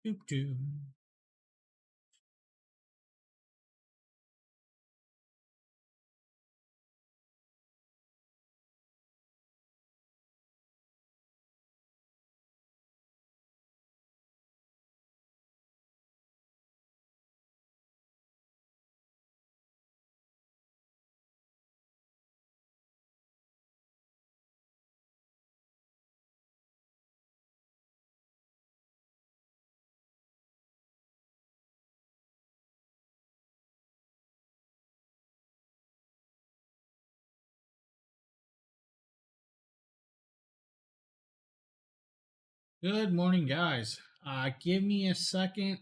Doop doop. Good morning, guys. Give me a second.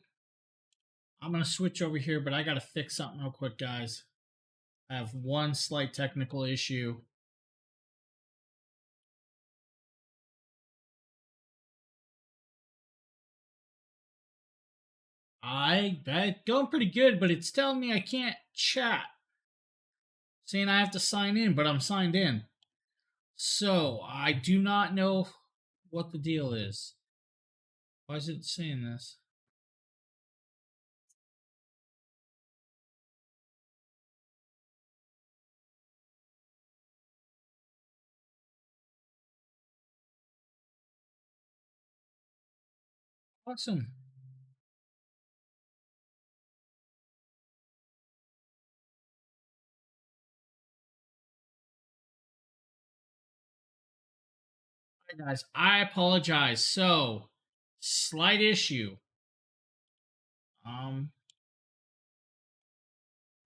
I'm going to switch over here, but I got to fix something real quick, guys. I have one slight technical issue. I going pretty good, but it's telling me I can't chat. Saying I have to sign in, but I'm signed in. So I do not know what the deal is. Why is it saying this? Awesome. Hi guys, I apologize. So, slight issue.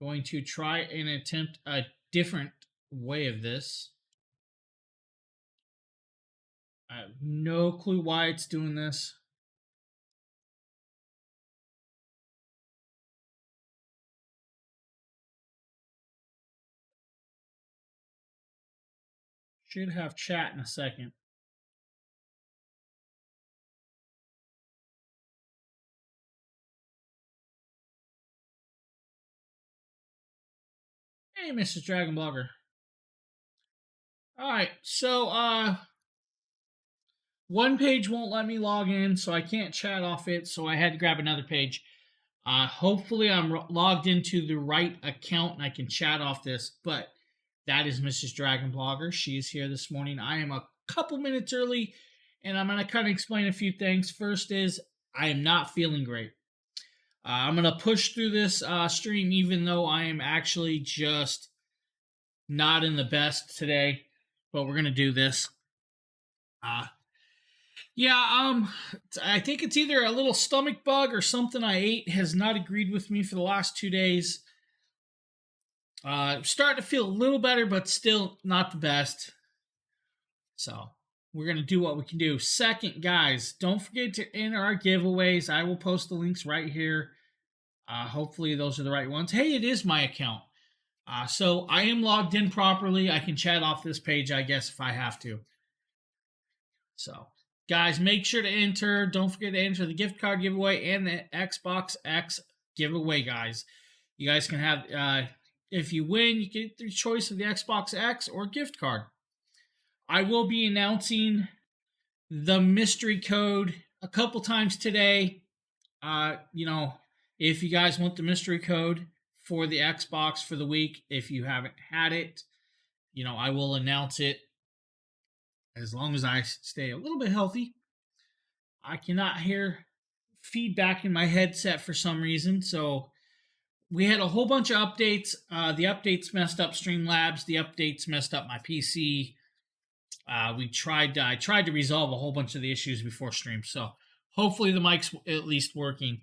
Going to try and attempt a different way of this. I have no clue why it's doing this. Should have chat in a second. Hey, Mrs. Dragon Blogger. All right, so one page won't let me log in, so I can't chat off it. So I had to grab another page. Hopefully, I'm logged into the right account and I can chat off this. But that is Mrs. Dragon Blogger. She is here this morning. I am a couple minutes early, and I'm going to kind of explain a few things. First is I am not feeling great. I'm going to push through this stream, even though I am actually just not in the best today. But we're going to do this. Yeah, I think it's either a little stomach bug or something I ate has not agreed with me for the last 2 days. Starting to feel a little better, but still not the best. So we're gonna do what we can do. Second, guys, don't forget to enter our giveaways. I will post the links right here. Hopefully those are the right ones. Hey, it is my account. So I am logged in properly. I can chat off this page, I guess, if I have to. So, guys, make sure to enter. Don't forget to enter the gift card giveaway and the Xbox X giveaway, guys. You guys can have, if you win, you get the choice of the Xbox X or gift card. I will be announcing the mystery code a couple times today. If you guys want the mystery code for the Xbox for the week, if you haven't had it, I will announce it as long as I stay a little bit healthy. I cannot hear feedback in my headset for some reason, so we had a whole bunch of updates. The updates messed up Streamlabs. The updates messed up my PC. I tried to resolve a whole bunch of the issues before stream, so hopefully the mic's at least working.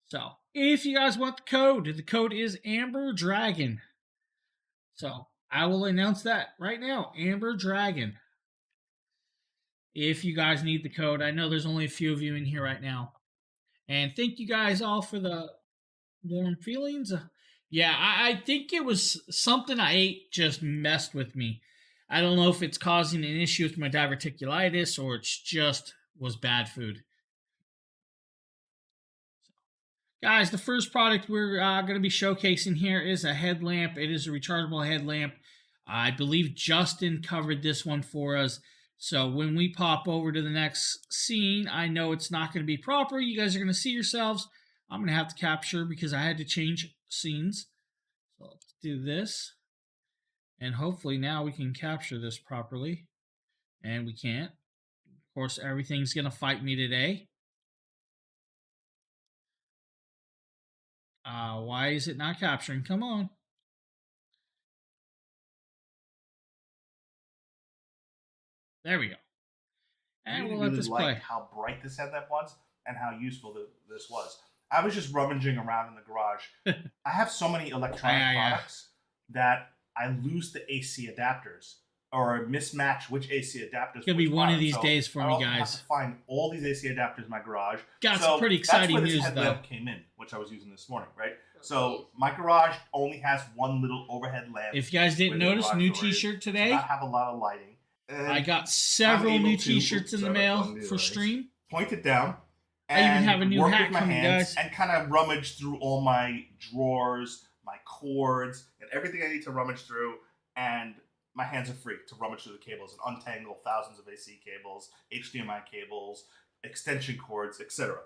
So if you guys want the code is Amber Dragon. So I will announce that right now, Amber Dragon. If you guys need the code, I know there's only a few of you in here right now. And thank you guys all for the warm feelings. Yeah, I think it was something I ate just messed with me. I don't know if it's causing an issue with my diverticulitis or it's just was bad food. Guys, the first product we're going to be showcasing here is a headlamp. It is a rechargeable headlamp. I believe Justin covered this one for us. So when we pop over to the next scene, I know it's not going to be proper. You guys are going to see yourselves. I'm going to have to capture because I had to change scenes. So let's do this. And hopefully now we can capture this properly. And we can't. Of course, everything's going to fight me today. Why is it not capturing? Come on. There we go. And we'll let this play. How bright this headlamp was and how useful this was. I was just rummaging around in the garage. I have so many electronic products that I lose the AC adapters or mismatch which AC adapters. It's gonna be one of these days for me, guys. I have to find all these AC adapters in my garage. Got some pretty exciting news, though. That's where this headlamp came in, which I was using this morning, right? So my garage only has one little overhead lamp. If you guys didn't notice, new T-shirt today. I have a lot of lighting. And I got several new T-shirts in the mail for stream. Point it down. I even have a new hat coming, guys. And kind of rummage through all my drawers, my cords, and everything I need to rummage through. And my hands are free to rummage through the cables and untangle thousands of AC cables, HDMI cables, extension cords, etc.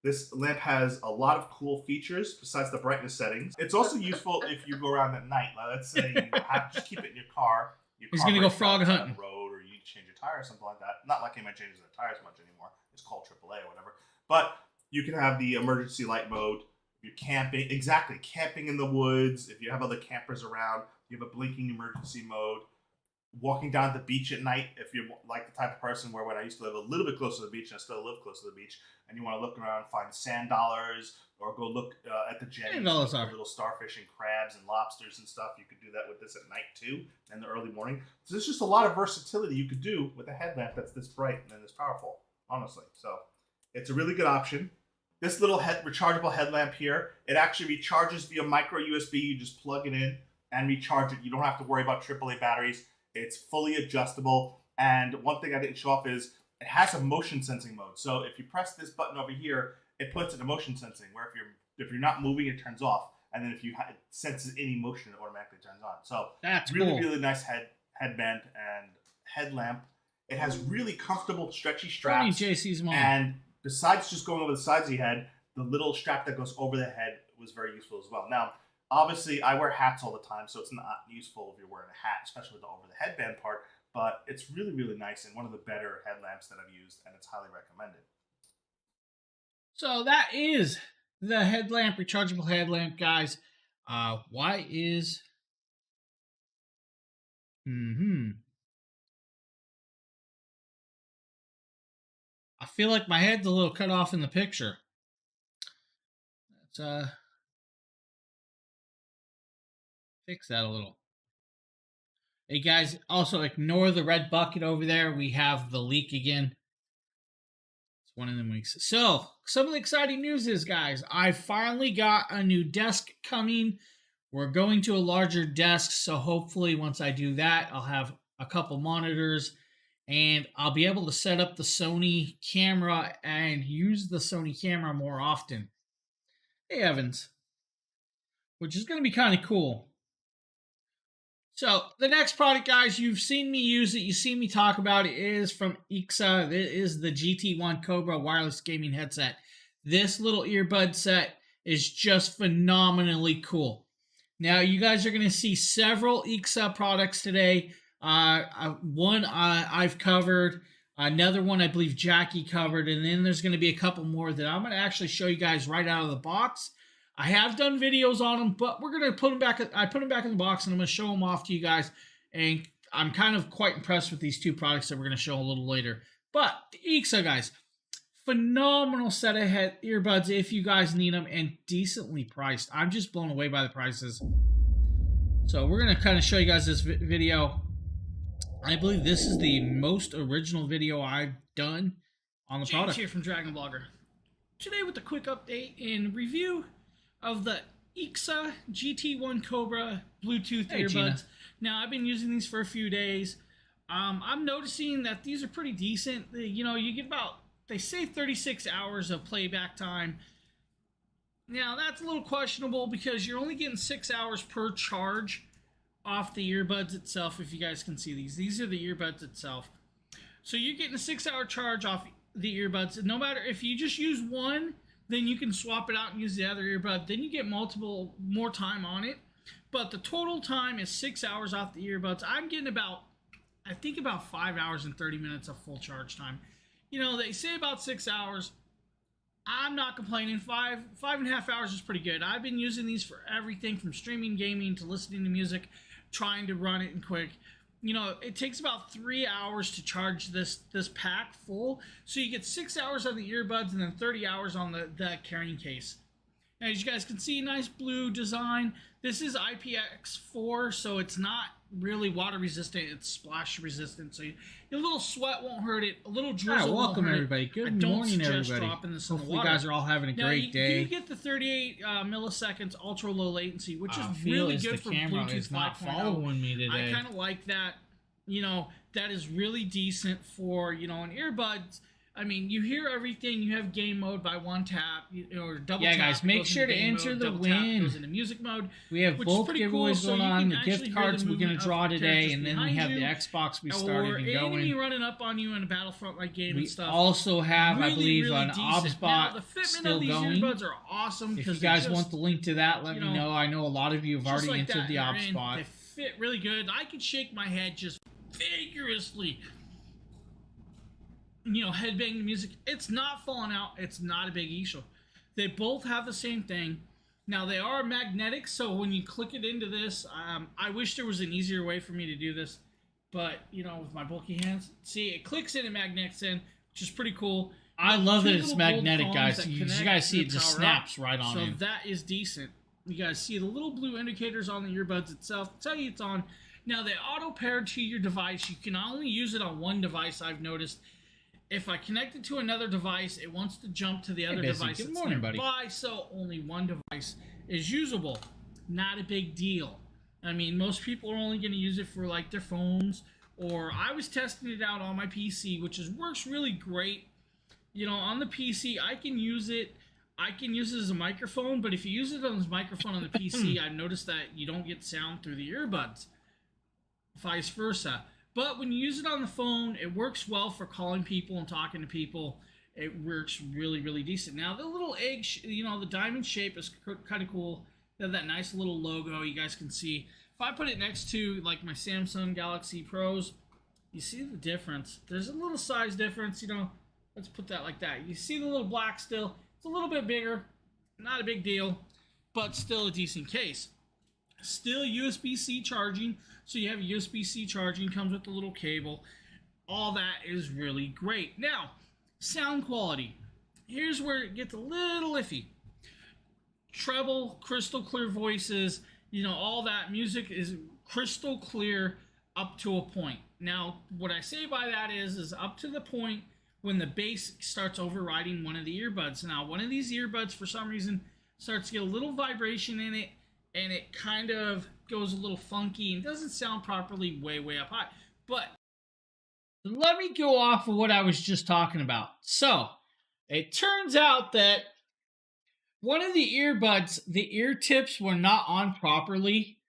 This lamp has a lot of cool features besides the brightness settings. It's also useful if you go around at night. Let's say you just keep it in your car. He's going to go frog hunting. Road, or you change your tire or something like that. Not like anybody changes their tires much anymore. It's called AAA or whatever. But you can have the emergency light mode. If you're camping, camping in the woods. If you have other campers around, you have a blinking emergency mode. Walking down the beach at night, if you're like the type of person where when I used to live a little bit closer to the beach, and I still live close to the beach, and you want to look around and find sand dollars, or go look at the jetties, little starfish and crabs and lobsters and stuff, you could do that with this at night too, in the early morning. So there's just a lot of versatility you could do with a headlamp that's this bright and this powerful, honestly. So it's a really good option. This little rechargeable headlamp here, it actually recharges via micro USB. You just plug it in and recharge it. You don't have to worry about AAA batteries. It's fully adjustable. And one thing I didn't show off is it has a motion sensing mode. So if you press this button over here, it puts it in motion sensing, where if you're not moving, it turns off. And then if you it senses any motion, it automatically turns on. So that's really nice headband and headlamp. It has really comfortable, stretchy straps. JC's mom. And besides just going over the sides of your head, the little strap that goes over the head was very useful as well. Now, obviously, I wear hats all the time, so it's not useful if you're wearing a hat, especially with the over the headband part. But it's really nice and one of the better headlamps that I've used, and it's highly recommended. So that is the headlamp, rechargeable headlamp, guys. Why is... I feel like my head's a little cut off in the picture. Let's fix that a little. Hey guys, also ignore the red bucket over there. We have the leak again. It's one of them weeks. So, some of the exciting news is, guys, I finally got a new desk coming. We're going to a larger desk, so hopefully once I do that, I'll have a couple monitors and I'll be able to set up the Sony camera and use the Sony camera more often. Hey, Evans. Which is going to be kind of cool. So, the next product, guys, you've seen me use it. You see me talk about it. It is from Ixa. It is the GT1 Cobra wireless gaming headset. This little earbud set is just phenomenally cool. Now, you guys are going to see several Ixa products today. One I've covered. Another one I believe Jackie covered. And then there's going to be a couple more that I'm going to actually show you guys right out of the box. I have done videos on them, but we're going to put them back. I put them back in the box, and I'm going to show them off to you guys. And I'm kind of quite impressed with these two products that we're going to show a little later. But the Ixa, guys, phenomenal set of earbuds if you guys need them, and decently priced. I'm just blown away by the prices. So we're going to kind of show you guys this video. I believe this is the most original video I've done on the product. Here from Dragon Blogger. Today with a quick update and review of the Ixa GT1 Cobra Bluetooth earbuds. Gina. Now, I've been using these for a few days. I'm noticing that these are pretty decent. You know, you get about, they say 36 hours of playback time. Now, that's a little questionable because you're only getting 6 hours per charge off the earbuds itself, if you guys can see these. These are the earbuds itself. So you're getting a 6-hour charge off the earbuds. No matter if you just use one, then you can swap it out and use the other earbud. Then you get more time on it. But the total time is 6 hours off the earbuds. I'm getting about 5 hours and 30 minutes of full charge time. You know, they say about 6 hours. I'm not complaining. 5.5 hours is pretty good. I've been using these for everything from streaming gaming to listening to music, trying to run it in quick. You know, it takes about 3 hours to charge this pack full. So you get 6 hours on the earbuds and then 30 hours on the carrying case. Now, as you guys can see, nice blue design. This is IPX4, so it's not really water resistant. It's splash resistant, so your little sweat won't hurt it. A little drizzle won't hurt everybody. it. Good morning, everybody. Dropping this Hopefully in the water. you guys are all having a great day. You get the 38 milliseconds ultra low latency, which is feel really as good the for camera Bluetooth is not 5.0. following me today. I kind of like that. You know, that is really decent for, you know, an earbuds. I mean, you hear everything. You have game mode by one tap, or double tap. Yeah, guys, make sure to enter the win. Goes into music mode. We have both giveaways going on. The gift cards we're going to draw today, and then we have the Xbox we started and going. Enemy running up on you in a Battlefront-like game and stuff. We also have, I believe, an decent. Obsbot still going. The earbuds are awesome. If you guys want the link to that, let me know. I know a lot of you have already like entered the Obsbot. They fit really good. I can shake my head just vigorously. You know, headbang the music. It's not falling out. It's not a big issue. They both have the same thing. Now, they are magnetic, so when you click it into this, I wish there was an easier way for me to do this. But, you know, with my bulky hands, see, it clicks in and magnets in, which is pretty cool. I love that it's magnetic, guys. You guys see it just snaps right on in. So that is decent. You guys see the little blue indicators on the earbuds itself. Tell you it's on. Now, they auto-pair to your device. You can only use it on one device, I've noticed. If I connect it to another device, it wants to jump to the other device Good that's morning, nearby, so only one device is usable. Not a big deal. I mean, most people are only going to use it for, like, their phones, or I was testing it out on my PC, which works really great. You know, on the PC, I can use it as a microphone, but if you use it as a microphone on the PC, I've noticed that you don't get sound through the earbuds. Vice versa. But when you use it on the phone, it works well for calling people and talking to people. It works really, really decent. Now, the little egg, the diamond shape is kind of cool. They have that nice little logo you guys can see. If I put it next to, like, my Samsung Galaxy Pros, you see the difference. There's a little size difference, Let's put that like that. You see the little black still. It's a little bit bigger. Not a big deal, but still a decent case. Still USB-C charging. So you have USB-C charging, comes with the little cable. All that is really great. Now, sound quality. Here's where it gets a little iffy. Treble, crystal clear voices, all that music is crystal clear up to a point. Now, what I say by that is up to the point when the bass starts overriding one of the earbuds. Now, one of these earbuds, for some reason, starts to get a little vibration in it, and it kind of goes a little funky and doesn't sound properly way up high. But let me go off of what I was just talking about. So, it turns out that one of the earbuds, the ear tips were not on properly.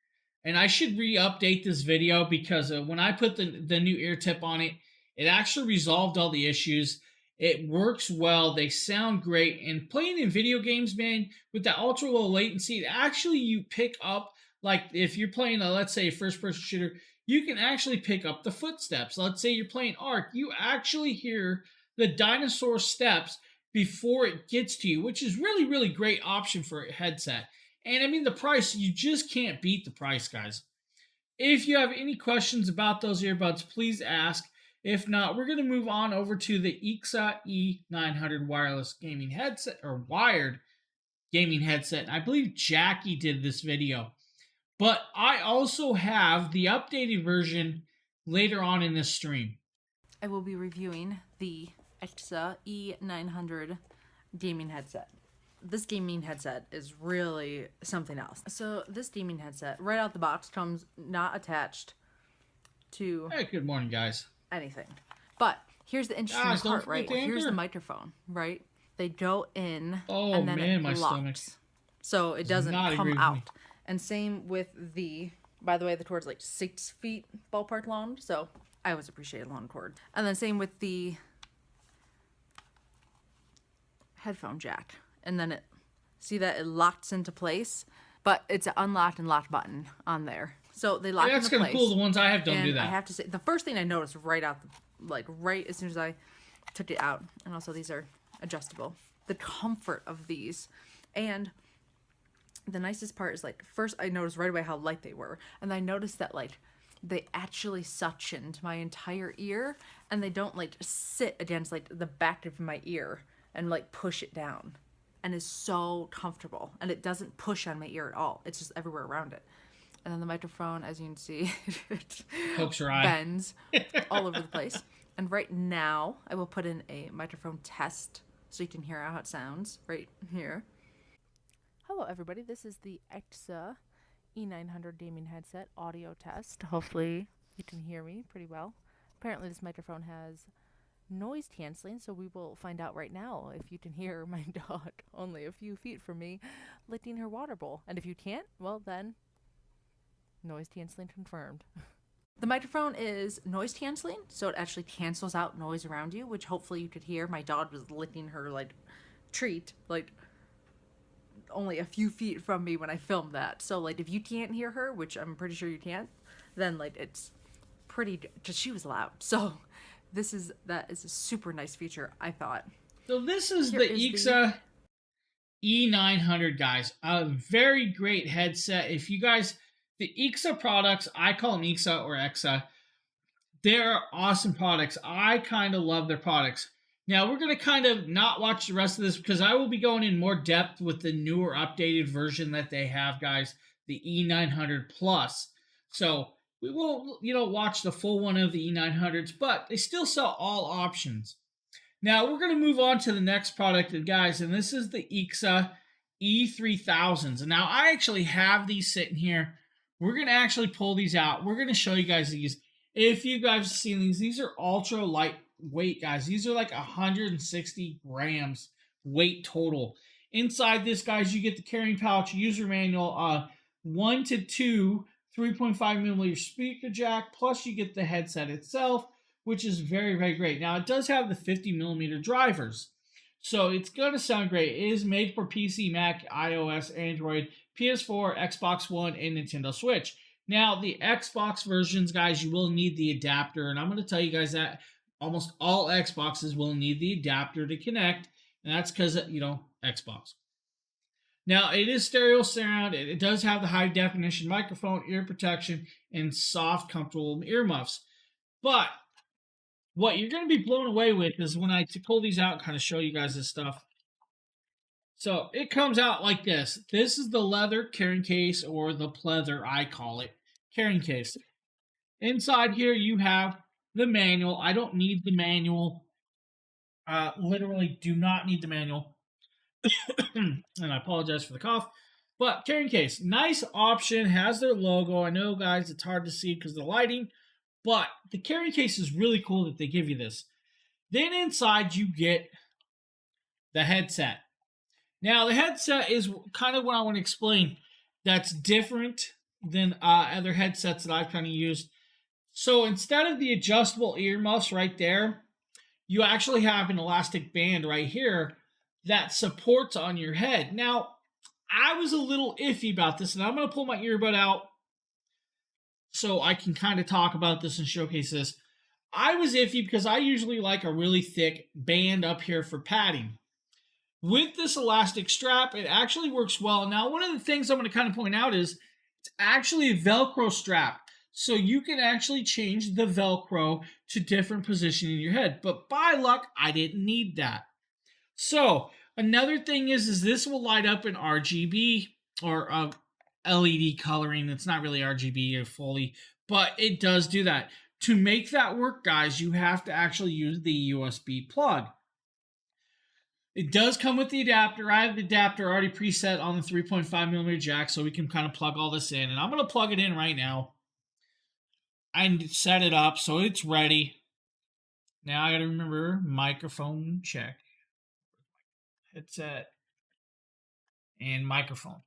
And I should re-update this video because when I put the new ear tip on it, it actually resolved all the issues. It works well. They sound great. And playing in video games, man, with that ultra low latency, actually you pick up, like if you're playing let's say a first-person shooter, you can actually pick up the footsteps. Let's say you're playing Ark. You actually hear the dinosaur steps before it gets to you, which is really, really great option for a headset. And I mean, the price, you just can't beat the price, guys. If you have any questions about those earbuds, please ask. If not, we're going to move on over to the Ixa E900 wireless gaming headset, or wired gaming headset. I believe Jackie did this video. But I also have the updated version later on in this stream. I will be reviewing the Ixa E900 gaming headset. This gaming headset is really something else. So this gaming headset, right out the box, comes not attached to... Hey, good morning, guys. Anything. But here's the interesting part, right? Here's the microphone, right? They go in and then it locks. Stomach. So it doesn't come out. And same with the, by the way, the cord's like 6 feet ballpark long. So I always appreciate a long cord. And then same with the headphone jack. And then see that it locks into place, but it's an unlocked and locked button on there. So they lock into place. That's kind of cool. The ones I have don't do that. I have to say, the first thing I noticed right as soon as I took it out, and also these are adjustable, the comfort of these. And the nicest part is, like, first I noticed right away how light they were, and I noticed that, like, they actually suctioned my entire ear, and they don't, like, sit against, like, the back of my ear and, like, push it down. And is so comfortable, and it doesn't push on my ear at all. It's just everywhere around it. And then the microphone, as you can see, it pokes your eye, bends all over the place. And right now, I will put in a microphone test so you can hear how it sounds right here. Hello, everybody. This is the Ixa E900 gaming headset audio test. Hopefully, you can hear me pretty well. Apparently, this microphone has noise canceling, so we will find out right now if you can hear my dog only a few feet from me licking her water bowl. And if you can't, well then, noise canceling confirmed. The microphone is noise canceling, so it actually cancels out noise around you, which hopefully you could hear. My dog was licking her, like, treat, like, only a few feet from me when I filmed that. So, like, if you can't hear her, which I'm pretty sure you can't, then, like, it's pretty, because she was loud. So that is a super nice feature, I thought. So this is the Ixa E900, guys. A very great headset. If you guys, the Ixa products, I call them Ixa or Exa. They're awesome products. I kind of love their products. Now, we're going to kind of not watch the rest of this because I will be going in more depth with the newer, updated version that they have, guys, the E900 Plus. So we won't, watch the full one of the E900s, but they still sell all options. Now, we're going to move on to the next product, guys, and this is the Ixa E3 Thousands. And now, I actually have these sitting here. We're going to actually pull these out. We're going to show you guys these. If you guys have seen these are ultra lightweight, guys. These are like 160 grams weight total. Inside this, guys, you get the carrying pouch, user manual, 1 to 2 3.5 millimeter speaker jack, plus you get the headset itself, which is very, very great. Now, it does have the 50 millimeter drivers, so it's going to sound great. It is made for PC, Mac, iOS, Android, PS4, Xbox One, and Nintendo Switch. Now, the Xbox versions, guys, you will need the adapter, and I'm going to tell you guys that almost all Xboxes will need the adapter to connect, and that's because, Xbox. Now, it is stereo surround. It does have the high-definition microphone, ear protection, and soft, comfortable earmuffs. But what you're going to be blown away with is when I pull these out and kind of show you guys this stuff. So it comes out like this. This is the leather carrying case, or the pleather, I call it, carrying case. Inside here, you have the manual. I don't need the manual. Literally do not need the manual. And I apologize for the cough. But carrying case, nice option, has their logo. I know, guys, it's hard to see because of the lighting, but the carrying case is really cool that they give you this. Then inside you get the headset. Now, the headset is kind of what I want to explain that's different than other headsets that I've kind of used. So instead of the adjustable earmuffs right there, you actually have an elastic band right here that supports on your head. Now, I was a little iffy about this, and I'm going to pull my earbud out so I can kind of talk about this and showcase this. I was iffy because I usually like a really thick band up here for padding. With this elastic strap, it actually works well. Now, one of the things I'm going to kind of point out is it's actually a Velcro strap. So you can actually change the Velcro to different position in your head. But by luck, I didn't need that. So another thing is this will light up in RGB or LED coloring. It's not really RGB or fully, but it does do that. To make that work, guys, you have to actually use the USB plug. It does come with the adapter. I have the adapter already preset on the 3.5 millimeter jack, so we can kind of plug all this in. And I'm going to plug it in right now and set it up so it's ready. Now I got to remember microphone check. Headset and microphone.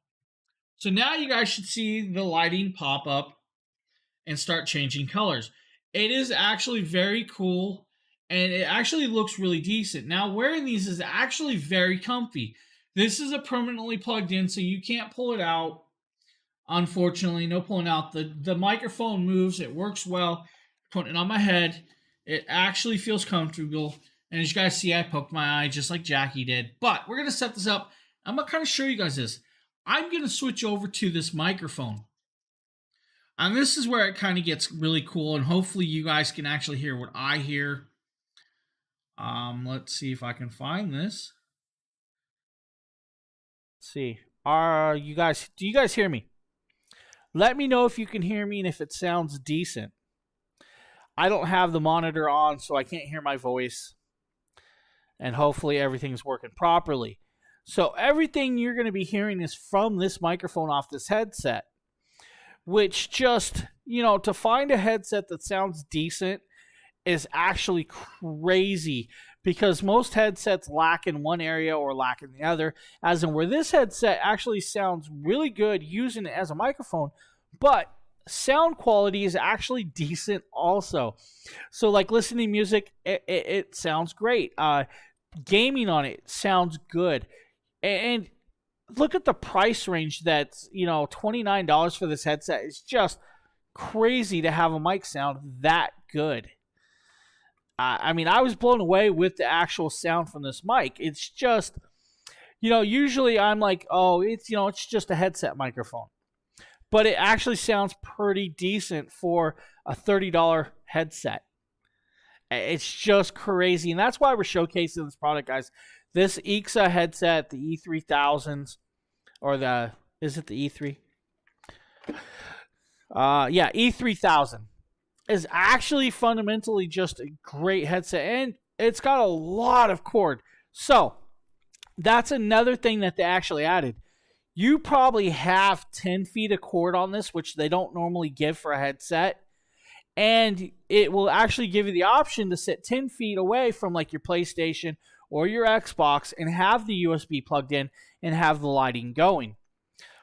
So now you guys should see the lighting pop up and start changing colors. It is actually very cool, and it actually looks really decent. Now, wearing these is actually very comfy. This is a permanently plugged in, so you can't pull it out. Unfortunately, no pulling out. The microphone moves. It works well. Putting it on my head, it actually feels comfortable. And as you guys see, I poked my eye just like Jackie did. But we're going to set this up. I'm going to kind of show you guys this. I'm going to switch over to this microphone. And this is where it kind of gets really cool. And hopefully you guys can actually hear what I hear. Let's see if I can find this. Let's see. Do you guys hear me? Let me know if you can hear me and if it sounds decent. I don't have the monitor on, so I can't hear my voice. And hopefully everything's working properly. So everything you're going to be hearing is from this microphone off this headset. Which just, to find a headset that sounds decent is actually crazy. Because most headsets lack in one area or lack in the other. As in where this headset actually sounds really good using it as a microphone. But sound quality is actually decent also. So like listening to music, it sounds great. Gaming on it sounds good. And look at the price range that's, $29 for this headset. It's just crazy to have a mic sound that good. I was blown away with the actual sound from this mic. It's just, usually I'm like, oh, it's just a headset microphone. But it actually sounds pretty decent for a $30 headset. It's just crazy. And that's why we're showcasing this product, guys. This Ixa headset, the E3 Thousands, or is it the E3? E3 Thousand is actually fundamentally just a great headset, and it's got a lot of cord. So that's another thing that they actually added. You probably have 10 feet of cord on this, which they don't normally give for a headset. And it will actually give you the option to sit 10 feet away from like your PlayStation or your Xbox and have the USB plugged in and have the lighting going.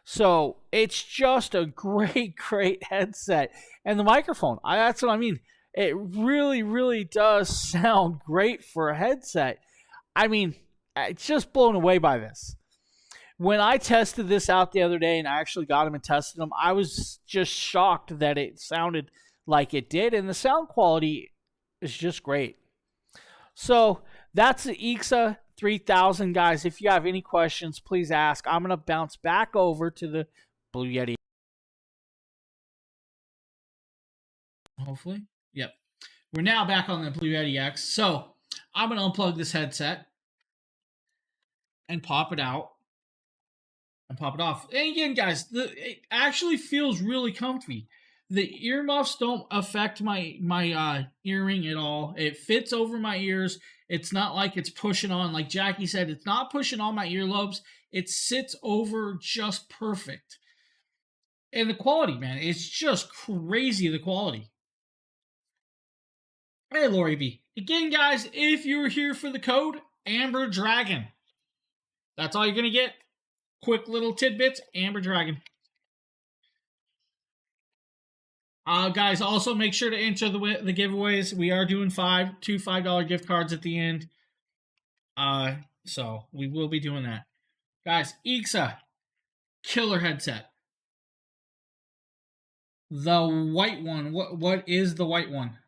So it's just a great, great headset. And the microphone, that's what I mean. It really, really does sound great for a headset. It's just blown away by this. When I tested this out the other day and I actually got them and tested them, I was just shocked that it sounded like it did. And the sound quality is just great. So that's the Ixa 3000, guys. If you have any questions, please ask. I'm going to bounce back over to the Blue Yeti. Hopefully. Yep. We're now back on the Blue Yeti X. So I'm going to unplug this headset and pop it out and pop it off. And again, guys, it actually feels really comfy. The earmuffs don't affect my earring at all. It fits over my ears. It's not like it's pushing on, like Jackie said, it's not pushing on my earlobes. It sits over just perfect. And the quality, man, it's just crazy, the quality. Hey, Lori B. Again, guys, if you're here for the code, Amber Dragon. That's all you're going to get. Quick little tidbits, Amber Dragon. Guys, also make sure to enter the giveaways. We are doing two $5 gift cards at the end. So we will be doing that. Guys, Ixa, killer headset. The white one. What is the white one?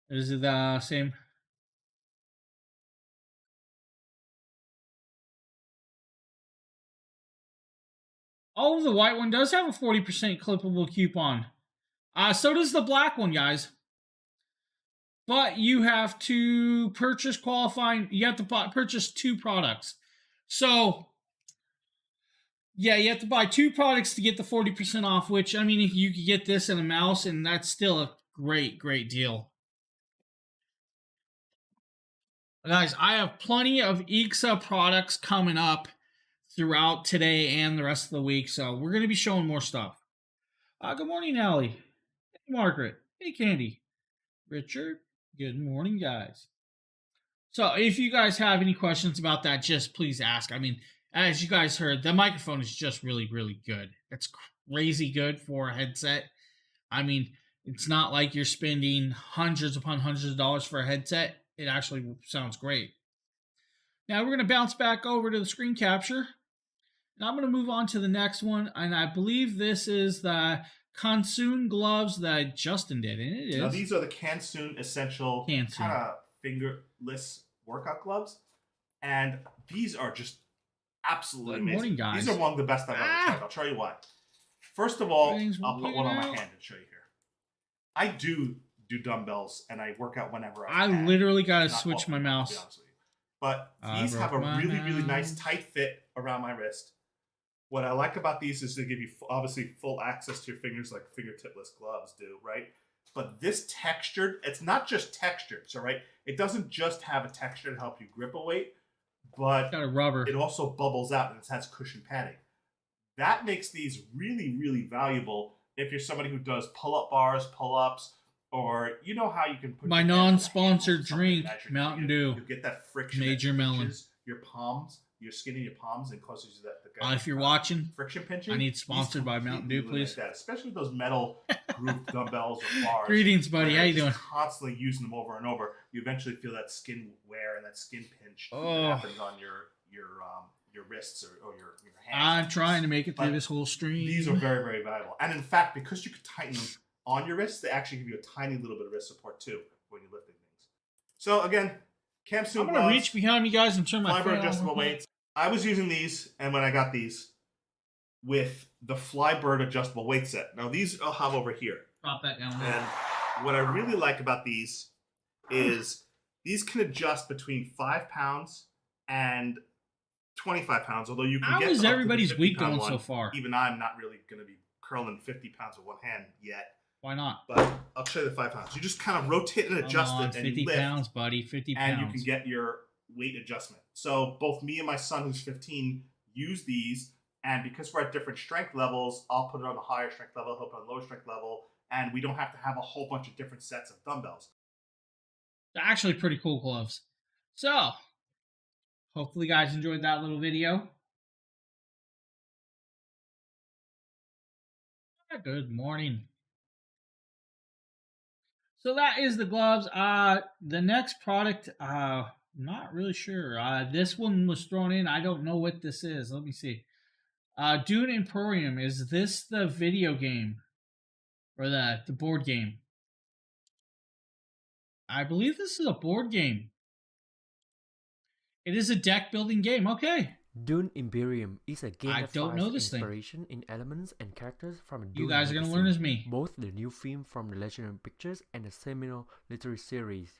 Is it the same? Oh, the white one does have a 40% clippable coupon. So does the black one, guys. But you have to purchase qualifying. You have to purchase two products. So, yeah, you have to buy two products to get the 40% off, which, if you could get this and a mouse, and that's still a great, great deal. Guys, I have plenty of Ixa products coming up throughout today and the rest of the week, so we're going to be showing more stuff. Good morning, Allie. Hey, Margaret. Hey, Candy. Richard. Good morning, guys. So if you guys have any questions about that, just please ask. As you guys heard, the microphone is just really, really good. It's crazy good for a headset. I mean, it's not like you're spending hundreds upon hundreds of dollars for a headset. It actually sounds great. Now we're going to bounce back over to the screen capture. And I'm going to move on to the next one. And I believe this is the Canson gloves that Justin did. And it is. Now, these are the Canson Essential kind of fingerless workout gloves. And these are just absolutely amazing. Morning, guys. These are among the best I've ever tried. I'll tell you why. First of all, I'll put one on my hand and show you here. I do dumbbells and I work out whenever I can. I literally got to switch my mouse. To be honest with you. But these have a really, really nice tight fit around my wrist. What I like about these is they give you obviously full access to your fingers like fingertipless gloves do, right? But this textured, it's not just textured, so right? It doesn't just have a texture to help you grip a weight, but got a rubber. It also bubbles out and it has cushion padding. That makes these really, really valuable if you're somebody who does pull-up bars, pull-ups, or you know how you can put my non-sponsored drink, Mountain Dew. You get that friction. Major melon. Your palms, your skin in your palms, and causes you that. If you're watching, friction pinching. I need sponsored by Mountain Dew, please. Like that, especially those metal group dumbbells or bars. Greetings, buddy. How you doing? Constantly using them over and over, you eventually feel that skin wear and that skin pinch that happens on your wrists or your hands. I'm trying to make it through this whole stream. These are very, very valuable, and in fact, because you can tighten them on your wrists, they actually give you a tiny little bit of wrist support too when you're lifting things. So again, Canson. I'm gonna reach behind you guys and turn my fiber adjustable weights. I was using these, and when I got these with the Flybird adjustable weight set. Now these I'll have over here. Drop that down. And what I really like about these is these can adjust between 5 pounds and 25 pounds. Although you can How get is everybody's week going one. so far? Even I'm not really going to be curling 50 pounds with one hand yet. Why not? But I'll show you the 5 pounds. You just kind of rotate and adjust it, and 50 you lift, pounds, buddy. 50 pounds. and you can get your weight adjustment. So both me and my son, who's 15, use these, and because we're at different strength levels, I'll put it on the higher strength level, he'll put it on the lower strength level, and we don't have to have a whole bunch of different sets of dumbbells. They're actually pretty cool gloves. So, hopefully you guys enjoyed that little video. Good morning. So that is the gloves. The next product, not really sure. This one was thrown in. I don't know what this is. Let me see. Dune Emporium. Is this the video game or the board game? I believe this is a board game. It is a deck building game. Okay. Dune Imperium is a game that finds inspiration in elements and characters from Dune. You guys are going to learn as me. Both the new film from the legendary pictures and the seminal literary series.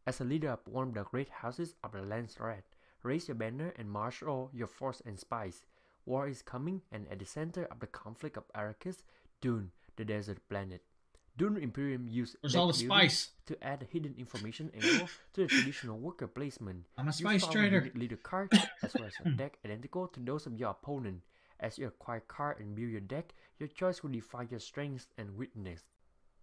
As a leader of one of the great houses of the Land's Red, raise your banner and marshal your force and spies. War is coming, and at the center of the conflict of Arrakis, Dune, the desert planet. Dune Imperium used all the spice to add hidden information angle to the traditional worker placement. I'm a spice trader. Leader card as well as a deck identical to those of your opponent. As you acquire card and build your deck, your choice will define your strengths and weakness.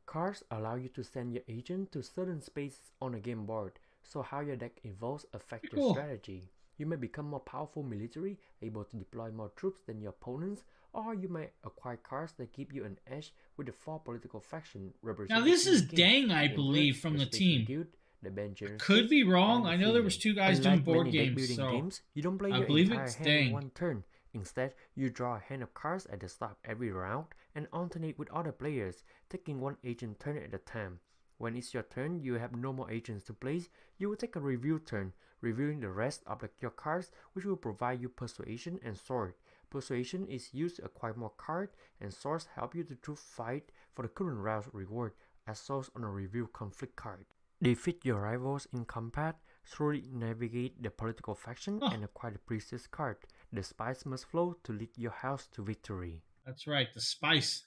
Cards allow you to send your agent to certain spaces on a game board, so how your deck evolves affects your strategy. You may become more powerful military, able to deploy more troops than your opponents, or you may acquire cards that give you an edge with the 4 political faction represented. Now this is Dang, I believe, from the team. Guild, the could be wrong. I know there was 2 guys doing board games, so games, you don't play I your believe entire it's hand in Dang. one turn. Instead, you draw a hand of cards at the start of every round and alternate with other players, taking one agent turn at a time. When it's your turn, you have no more agents to place. You will take a review turn, reviewing the rest of your cards, which will provide you persuasion and sword. Persuasion is used to acquire more cards, and swords help you to fight for the current round's reward, as shown on a review conflict card. Defeat your rivals in combat, thoroughly navigate the political faction, and acquire the priestess card. The spice must flow to lead your house to victory. That's right, the spice.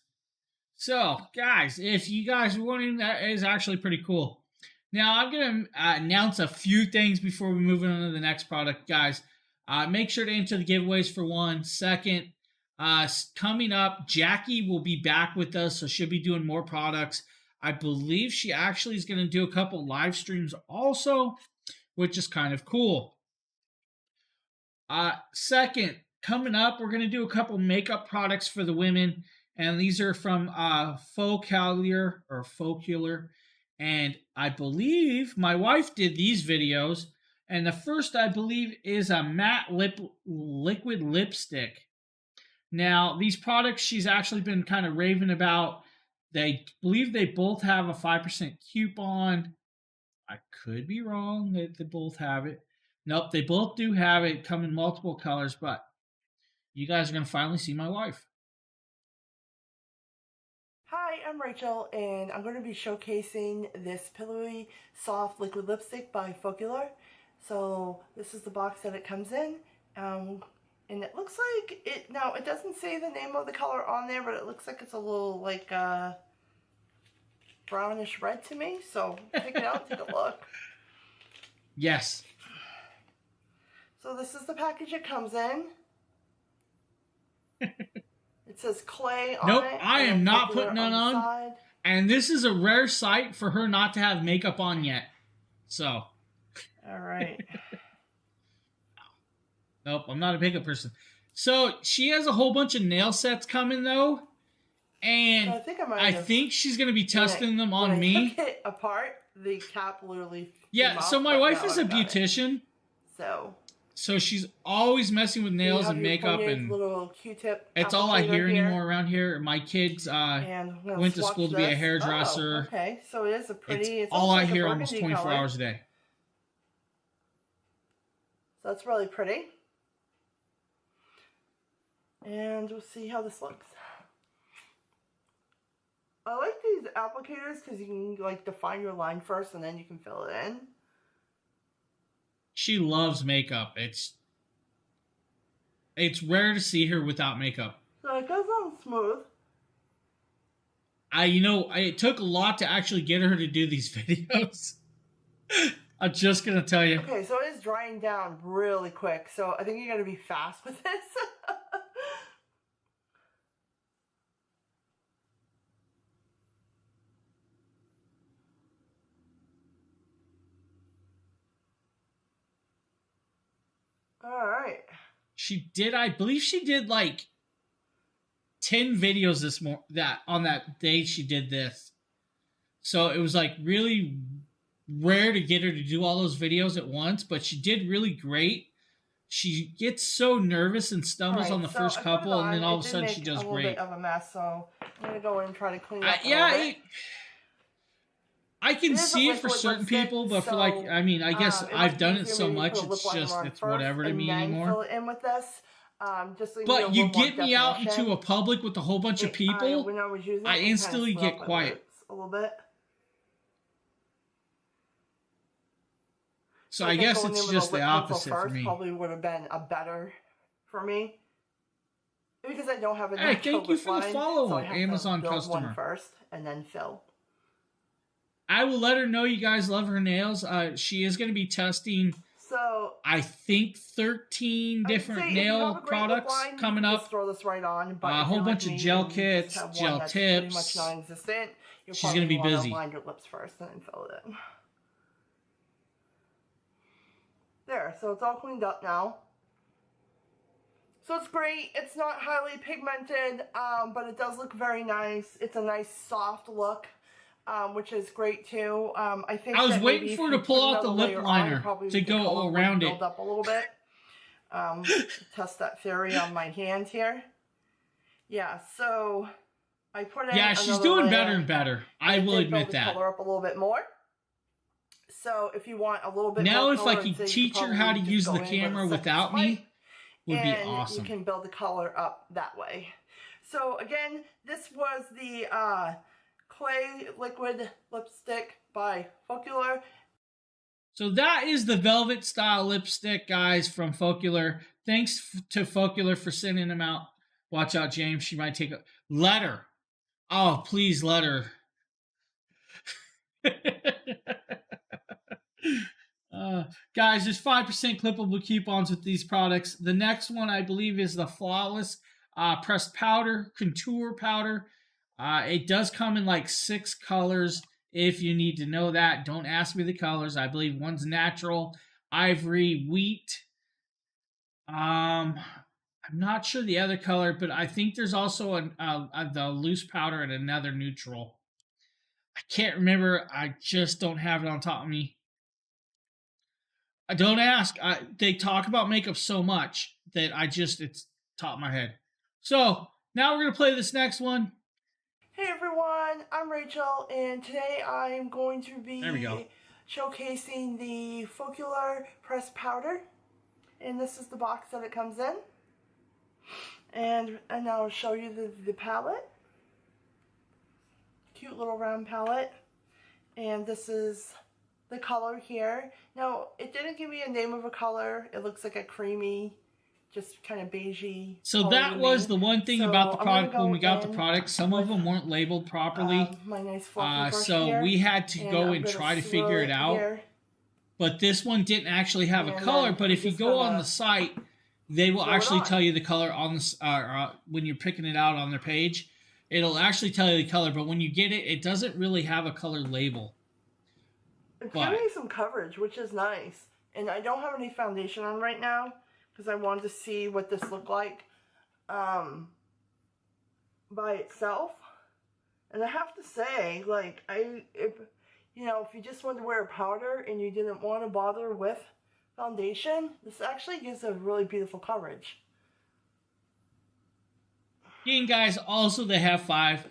So, guys, if you guys are wondering, that is actually pretty cool. Now, I'm going to announce a few things before we move on to the next product, guys. Make sure to enter the giveaways for one. Second, coming up, Jackie will be back with us, so she'll be doing more products. I believe she actually is going to do a couple live streams also, which is kind of cool. Second, coming up, we're going to do a couple makeup products for the women. And these are from Focular or Focular. And I believe my wife did these videos. And the first, I believe, is a matte liquid lipstick. Now, these products she's actually been kind of raving about. They believe they both have a 5% coupon. I could be wrong that they both have it. Nope, they both do have it. Come in multiple colors, but you guys are going to finally see my wife. Hi, I'm Rachel, and I'm going to be showcasing this pillowy, soft liquid lipstick by Focular. So this is the box that it comes in, and it looks like it. Now it doesn't say the name of the color on there, but it looks like it's a little like brownish red to me. So take it out, take a look. Yes. So this is the package it comes in. It says clay on nope, it. Nope, I am not putting that on. Side. And this is a rare sight for her not to have makeup on yet. So. All right. Nope, I'm not a makeup person. So she has a whole bunch of nail sets coming though. And so I think she's going to be testing them on me. Took it apart, the cap literally yeah, so my wife is a beautician. So she's always messing with nails and makeup, and little Q-tip it's all I hear anymore around here. My kids went to school to be a hairdresser. Oh, okay, so it is a pretty. It's all I hear almost 24 hours a day. So that's really pretty. And we'll see how this looks. I like these applicators because you can like define your line first and then you can fill it in. She loves makeup. It's rare to see her without makeup. So it goes on smooth. It took a lot to actually get her to do these videos. I'm just gonna tell you. Okay, so it is drying down really quick. So I think you gotta be fast with this. All right. I believe she did like 10 videos on that day she did this. So it was like really rare to get her to do all those videos at once, but she did really great. She gets so nervous and stumbles on the first couple, and then all of a sudden she does great. Bit of a mess, so I'm gonna go in and try to clean it up. I can see it for certain people, but for I guess I've done it so much, it's whatever to me anymore. Fill it in with this. But you get me out into a public with a whole bunch of people, I instantly get quiet. A little bit. So I guess it's just the opposite for me. Probably would have been a better for me. Because I don't have a Hey, thank you for the follow, so Amazon customer. One first and then fill. I will let her know you guys love her nails. She is going to be testing, I think, 13 different nail products coming up. Throw this right on, but a whole bunch of gel kits, gel tips. She's going to be busy. Line your lips first and then fill it in. There, so it's all cleaned up now. So it's great. It's not highly pigmented, but it does look very nice. It's a nice soft look. Which is great too. I think I was waiting for her to pull out the lip liner to go around it. Build up a little bit. Test that theory on my hand here. Yeah, so I put in. Yeah, she's doing better and better. I will admit that. Color up a little bit more. So if you want a little bit now, more if I could teach her how to use the camera without me, would be awesome. You can build the color up that way. So again, this was the clay liquid lipstick by Focular. So that is the velvet style lipstick, guys, from Focular. Thanks to Focular for sending them out. Watch out, James. She might take a letter. Oh, please let her. Guys, there's 5% clippable coupons with these products. The next one, I believe, is the Flawless pressed powder, contour powder. It does come in like 6 colors. If you need to know that, don't ask me the colors. I believe one's natural, ivory, wheat, I'm not sure the other color, but I think there's also the loose powder and another neutral. I can't remember. I just don't have it on top of me. I don't ask. They talk about makeup so much that it's top of my head. So now we're gonna play this next one. Hey everyone, I'm Rachel, and today I'm going to be There we go. showcasing the Focular pressed powder, and this is the box that it comes in. And I'll show you the palette. Cute little round palette, and this is the color here. Now, it didn't give me a name of a color. It looks like a creamy, just kind of beigey. So that was the one thing about the product when we got the product. Some of them weren't labeled properly. My nice fluffy brush so here, we had to go and try to figure it out. Here. But this one didn't actually have a color. But if you go on the site, they will actually tell you the color on the when you're picking it out on their page. It'll actually tell you the color, but when you get it, it doesn't really have a color label. It's giving me some coverage, which is nice. And I don't have any foundation on right now because I wanted to see what this looked like by itself. And I have to say, like, if you just wanted to wear a powder and you didn't want to bother with foundation, this actually gives a really beautiful coverage. And guys, also they have 5%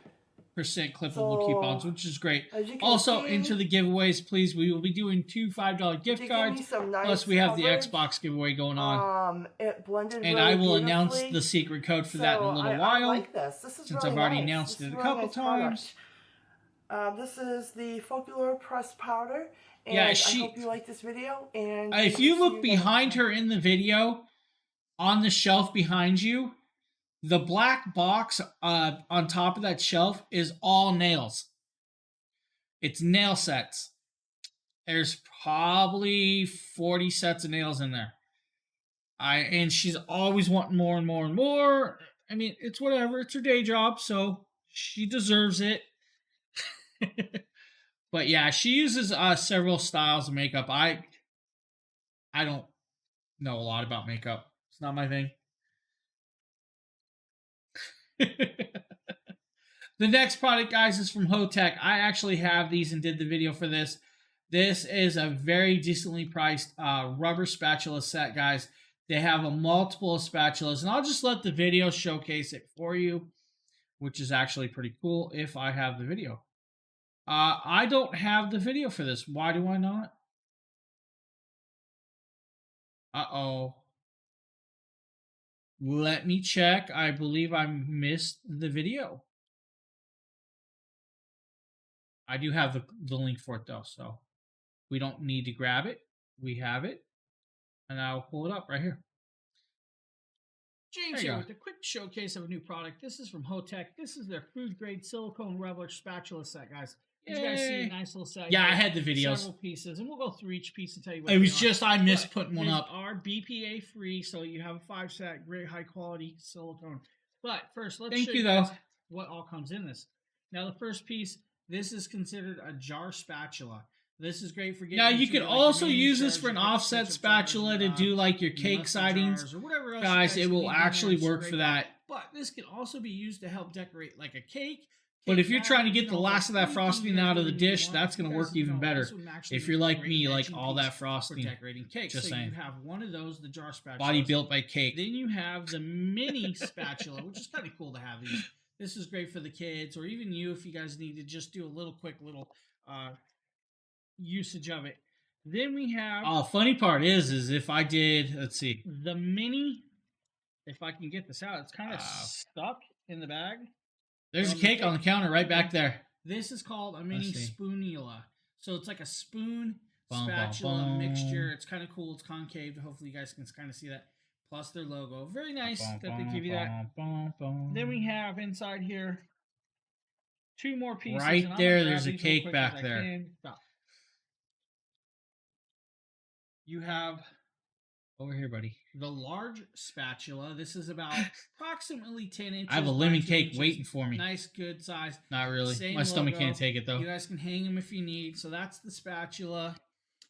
clippable coupons, which is great. Also, enter the giveaways, please. We will be doing 2 $5 gift cards. Plus, we have the Xbox giveaway going on. It blended and I will announce the secret code for that in a little while. I like this. This is since really I've already nice. announced it a couple times. This is the Focular pressed powder. And yeah, I hope you like this video. And if you look behind her in the video, on the shelf behind you, the black box on top of that shelf is all nails. It's nail sets. There's probably 40 sets of nails in there. And she's always wanting more and more and more. I mean, it's whatever. It's her day job, so she deserves it. But yeah, she uses several styles of makeup. I don't know a lot about makeup. It's not my thing. The next product, guys, is from Hotech. I actually have these and did the video for this. This is a very decently priced rubber spatula set, guys. They have a multiple of spatulas, and I'll just let the video showcase it for you, which is actually pretty cool if I have the video. I don't have the video for this. Why do I not? Uh-oh. Let me check. I believe I missed the video. I do have the link for it, though, so we don't need to grab it. We have it. And I'll pull it up right here. James here with a quick showcase of a new product. This is from Hotech. This is their food-grade silicone rubber spatula set, guys. You guys see a nice little set. Yeah, I had the videos. Several pieces, and we'll go through each piece and tell you what It was just I missed putting one up. Are BPA free, so you have a 5-set, great high quality silicone. But first, let's show you guys what all comes in this. Now, the first piece, this is considered a jar spatula. This is great for getting. Now, you can also use this for an offset spatula to do like your cake sidings. Or whatever else guys, it will actually work for that. But this can also be used to help decorate like a cake. But if you're trying to get the last of that frosting out of the dish, that's going to work even better. If you're like me, like all that frosting. Decorating cake. Just saying. You have one of those, the jar spatula. Body built by cake. Then you have the mini spatula, which is kind of cool to have these. This is great for the kids, or even you if you guys need to just do a little quick usage of it. Then we have. Oh, funny part is if I did, let's see, the mini. If I can get this out, it's kind of stuck in the bag. There's a cake on the counter right back there. This is called a mini spoonula. So it's like a spoon spatula mixture. It's kind of cool. It's concave. Hopefully you guys can kind of see that. Plus their logo. Very nice that they give you that. Then we have inside here 2 more pieces. Right there, there's a cake back there. You have over here, buddy. The large spatula. This is about approximately 10 inches. I have a lemon cake waiting for me. Nice, good size. Not really. Same My stomach logo. can't take it, though. You guys can hang them if you need. So that's the spatula.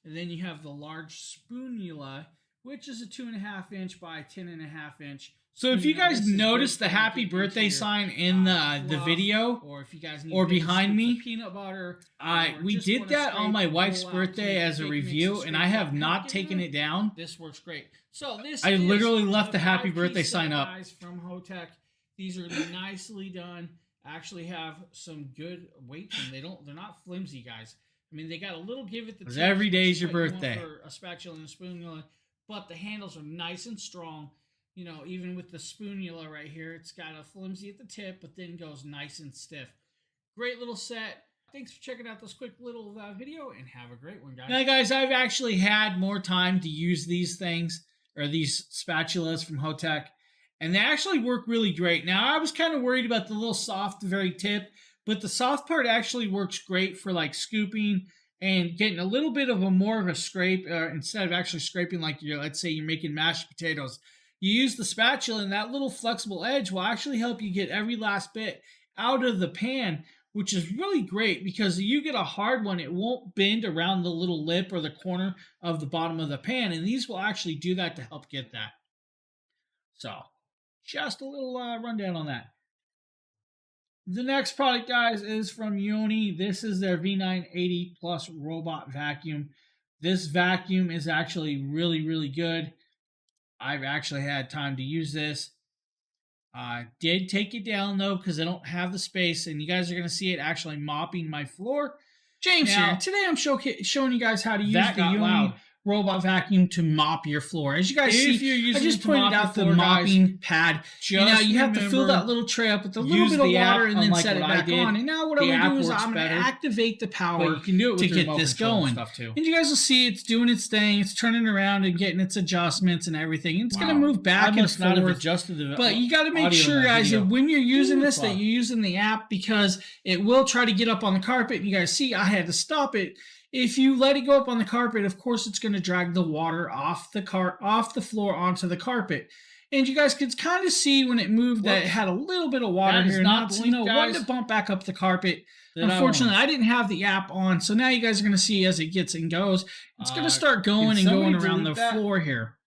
And then you have the large spoonula, which is a 2.5 inch by 10.5 inch. So if you guys noticed the happy birthday sign in the video, or if you guys need behind me, peanut butter, we did that on my wife's birthday as a review, and I have not taken it down. This works great. So this I literally left the happy birthday sign up. Guys from Hotech, these are nicely done. Actually have some good weight to them. They're not flimsy, guys. I mean, they got a little give at the tip. Every day is your birthday. For a spatula and a spoonula, but the handles are nice and strong. You know, even with the spoonula right here, it's got a flimsy at the tip, but then goes nice and stiff. Great little set. Thanks for checking out this quick little video, and have a great one, guys. Now, guys, I've actually had more time to use these things, or these spatulas from Hotech, and they actually work really great. Now, I was kind of worried about the little soft, very tip, but the soft part actually works great for, like, scooping and getting a little bit of more of a scrape, instead of actually scraping, like, let's say you're making mashed potatoes. You use the spatula, and that little flexible edge will actually help you get every last bit out of the pan, which is really great because if you get a hard one, it won't bend around the little lip or the corner of the bottom of the pan, and these will actually do that to help get that. So, just a little rundown on that. The next product, guys, is from Yoni. This is their V980 Plus Robot Vacuum. This vacuum is actually really, really good. I've actually had time to use this. Did take it down, though, because I don't have the space, and you guys are going to see it actually mopping my floor. James here. Today I'm showing you guys how to use the Yoni Robot Vacuum to mop your floor. As you guys see, I just pointed out the mopping pad. Now you have to fill that little tray up with a little bit of water and then set it back on. And now what I'm going to do is I'm going to activate the power to get this going. And you guys will see it's doing its thing. It's turning around and getting its adjustments and everything. And it's going to move back and forth. But you got to make sure, guys, that when you're using this, that you're using the app, because it will try to get up on the carpet. And you guys see I had to stop it. If you let it go up on the carpet, of course, it's going to drag the water off the floor onto the carpet. And you guys could kind of see when it moved that it had a little bit of water here. Not wanting to bump back up the carpet. Unfortunately, I didn't have the app on, so now you guys are going to see as it gets and goes, it's going to start going and going around the floor here.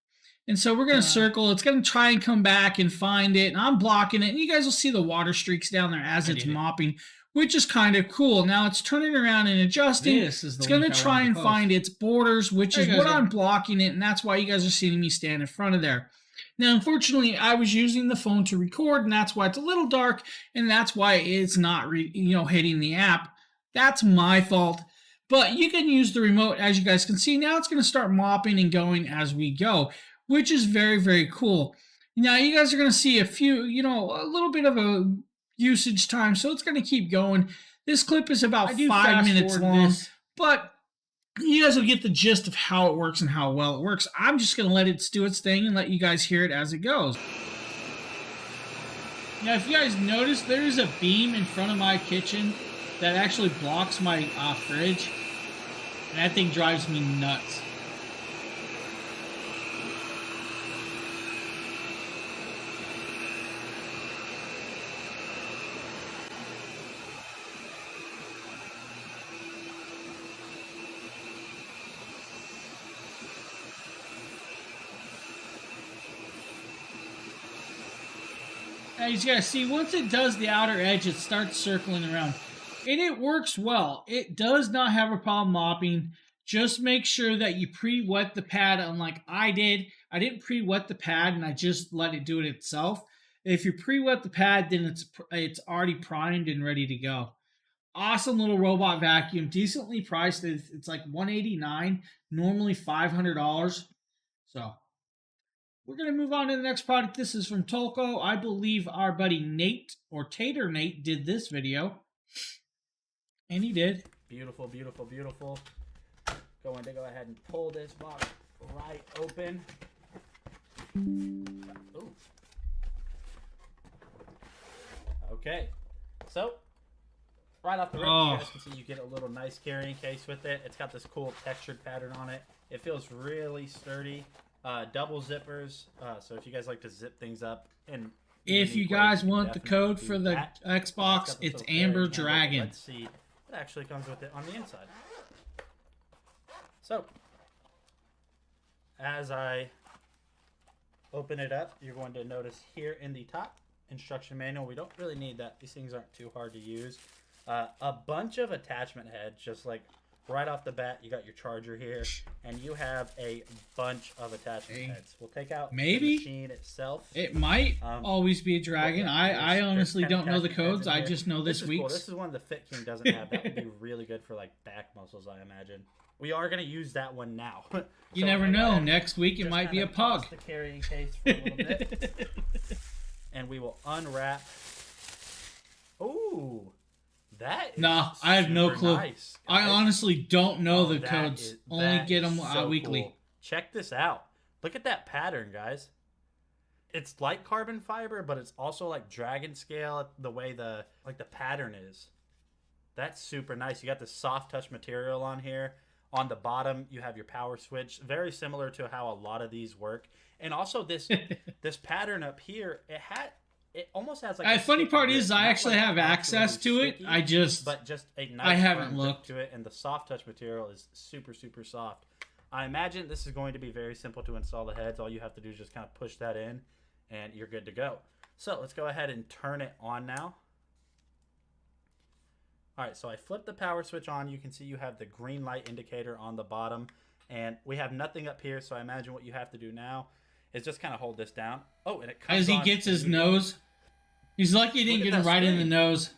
And so we're going to circle. It's going to try and come back and find it. And I'm blocking it. And you guys will see the water streaks down there as it's mopping, which is kind of cool. Now it's turning around and adjusting. It's going to try and find its borders, which is what I'm blocking it, and that's why you guys are seeing me stand in front of there. Now, unfortunately, I was using the phone to record, and that's why it's a little dark, and that's why it's not hitting the app. That's my fault. But you can use the remote, as you guys can see. Now it's going to start mopping and going as we go, which is very, very cool. Now you guys are going to see a little bit of a usage time, so it's going to keep going. This clip is about 5 minutes long, but you guys will get the gist of how it works and how well it works. I'm just going to let it do its thing and let you guys hear it as it goes. Now, if you guys notice, there's a beam in front of my kitchen that actually blocks my fridge, and that thing drives me nuts. Now you gotta see, once it does the outer edge, it starts circling around. And it works well. It does not have a problem mopping. Just make sure that you pre-wet the pad, unlike I did. I didn't pre-wet the pad, and I just let it do it itself. If you pre-wet the pad, then it's already primed and ready to go. Awesome little robot vacuum. Decently priced. It's like $189, normally $500. So we're going to move on to the next product. This is from Tolko. I believe our buddy Nate, or Tater Nate, did this video. And he did. Beautiful, beautiful, beautiful. Going to go ahead and pull this box right open. Ooh. Okay. So, right off the rip, you guys can see you get a little nice carrying case with it. It's got this cool textured pattern on it. It feels really sturdy. Double zippers, so if you guys like to zip things up, and if you guys want the code for the Xbox, it's Amber Dragon. Let's see, it actually comes with it on the inside. So, as I open it up, you're going to notice here in the top instruction manual, we don't really need that. These things aren't too hard to use. A bunch of attachment heads, just like right off the bat, you got your charger here, and you have a bunch of attachment heads. We'll take out the machine itself. It might always be a Dragon. I honestly don't know the codes. I just know this week's. Cool. This is one the Fit King doesn't have. That would be really good for like back muscles, I imagine. We are going to use that one now. You never know. Next week it might be a pug. The carrying case for a little bit. And we will unwrap. Ooh. That is I have no clue. Nice, I honestly don't know the codes. Only get them weekly. Cool. Check this out. Look at that pattern, guys. It's like carbon fiber, but it's also like dragon scale, the way the pattern is. That's super nice. You got the soft touch material on here. On the bottom, you have your power switch. Very similar to how a lot of these work. And also this this pattern up here, it almost has like. The funny part is, I actually have access to it. But just a nice I haven't looked to it, and the soft touch material is super soft. I imagine this is going to be very simple to install the heads. All you have to do is just kind of push that in, and you're good to go. So let's go ahead and turn it on now. All right, so I flipped the power switch on. You can see you have the green light indicator on the bottom, and we have nothing up here. So I imagine what you have to do now is just kind of hold this down. Oh, and it comes as he gets his nose. He's lucky he didn't get him right in the nose.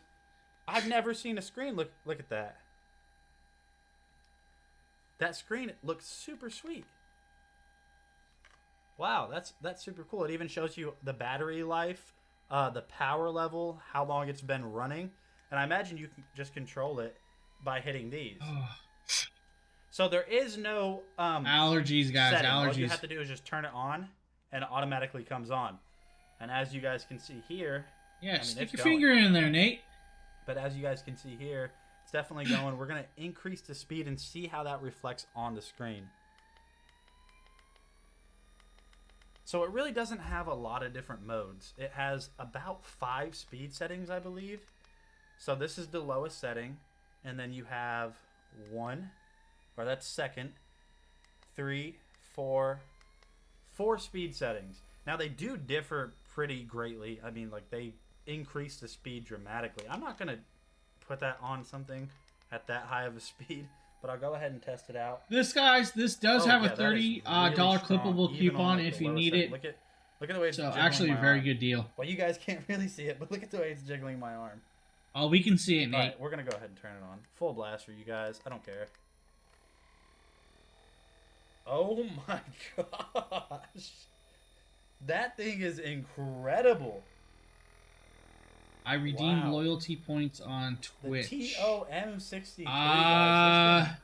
I've never seen a screen look at that. That screen looks super sweet. Wow, that's super cool. It even shows you the battery life, the power level, how long it's been running, and I imagine you can just control it by hitting these. So there is no allergies, guys. setting. Allergies. All you have to do is just turn it on, and it automatically comes on. And as you guys can see here, yeah, stick your finger in there, Nate. But as you guys can see here, it's definitely going. We're going to increase the speed and see how that reflects on the screen. So it really doesn't have a lot of different modes. It has about 5 speed settings, I believe. So this is the lowest setting. And then you have 1, or that's second, 3, 4 speed settings. Now they do differ pretty greatly. I mean, like they increase the speed dramatically. I'm not going to put that on something at that high of a speed, but I'll go ahead and test it out. This does have a $30 clippable coupon if you need it. Look at the way it's so jiggling actually my a very arm. good deal. Well, you guys can't really see it, but look at the way it's jiggling my arm. Oh, we can see it, Nate. All right, we're going to go ahead and turn it on. Full blast for you guys. I don't care. Oh my gosh. That thing is incredible. I redeemed loyalty points on Twitch. The TOM63, guys.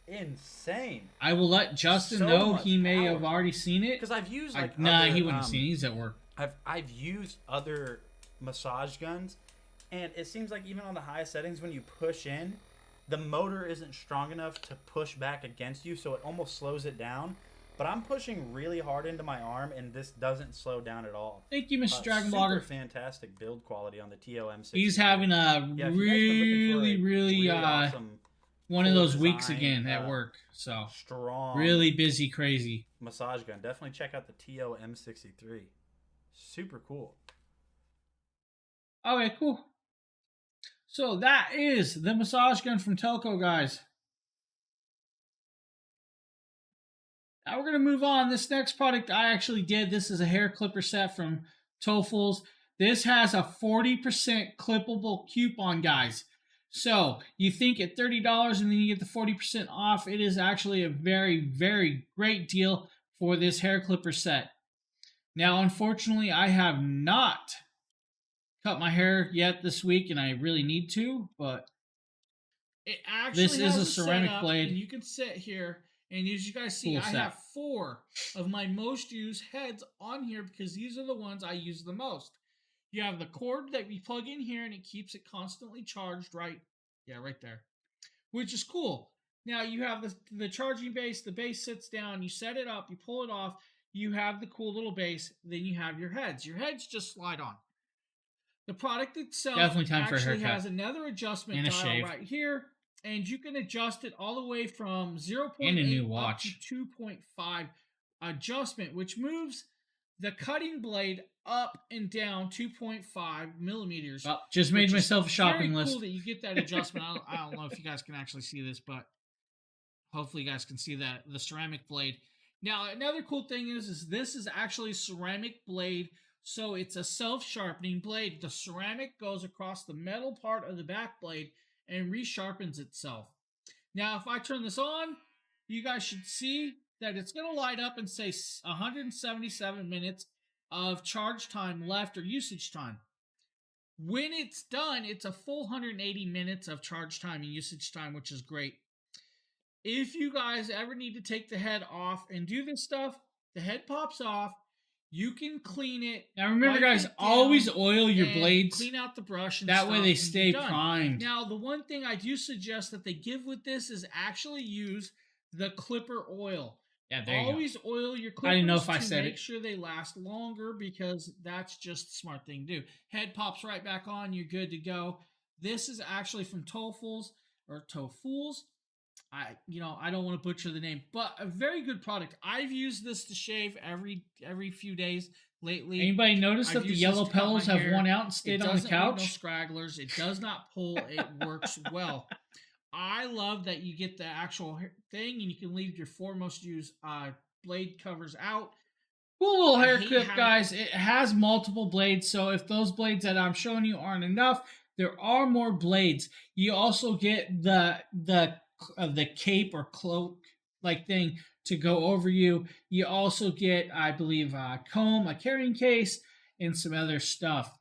Insane. I will let Justin know. He may have already seen it. Because I've used like nah, other, he wouldn't have seen it. He's at work. I've used other massage guns, and it seems like even on the highest settings, when you push in, the motor isn't strong enough to push back against you, so it almost slows it down. But I'm pushing really hard into my arm, and this doesn't slow down at all. Thank you, Mr. Dragon Blogger. Super fantastic build quality on the TOM63. He's having a really awesome one of those weeks again at work. So strong, really busy, crazy massage gun. Definitely check out the TOM63. Super cool. Okay, cool. So that is the massage gun from Telco, guys. Now we're going to move on. This next product I actually did. This is a hair clipper set from Tofels. This has a 40% clippable coupon, guys. So you think at $30 and then you get the 40% off. It is actually a very, very great deal for this hair clipper set. Now, unfortunately, I have not cut my hair yet this week, and I really need to, but it actually this is a ceramic blade. And you can sit here. And as you guys see, Cool I set. have 4 of my most used heads on here because these are the ones I use the most. You have the cord that we plug in here and it keeps it constantly charged right there, which is cool. Now you have the charging base. The base sits down. You set it up. You pull it off. You have the cool little base. Then you have your heads. Your heads just slide on. The product itself Definitely time for a actually haircut. has another adjustment And a dial shave. right here. And you can adjust it all the way from 0.8 And a new up watch. to 2.5 adjustment, which moves the cutting blade up and down 2.5 millimeters. Well, just made which is myself a shopping very list. cool that you get that adjustment. I don't know if you guys can actually see this, but hopefully you guys can see that the ceramic blade. Now, another cool thing is this is actually ceramic blade, so it's a self-sharpening blade. The ceramic goes across the metal part of the back blade and resharpens itself. Now, if I turn this on, you guys should see that it's going to light up and say 177 minutes of charge time left or usage time. When it's done, it's a full 180 minutes of charge time and usage time, which is great. If you guys ever need to take the head off and do this stuff, the head pops off. You can clean it. Now remember, wipe guys, it down, always oil your and blades. Clean out the brush. And That stuff way they and stay be done. primed. Now, the one thing I do suggest that they give with this is actually use the clipper oil. Yeah, there you Always oil your clippers I didn't know if I to said make it. sure they last longer, because that's just a smart thing to do. Head pops right back on. You're good to go. This is actually from Tofools. I don't want to butcher the name, but a very good product. I've used this to shave every few days lately. Anybody notice I've that the used yellow this to cut my petals have hair. worn out and stayed It on the doesn't leave couch? no scragglers. It does not pull. It works well. I love that you get the actual thing, and you can leave your foremost use blade covers out. Cool little I hair hate clip, having- guys. It has multiple blades, so if those blades that I'm showing you aren't enough, there are more blades. You also get the cape or cloak like thing to go over you. You also get, I believe, a comb, a carrying case, and some other stuff.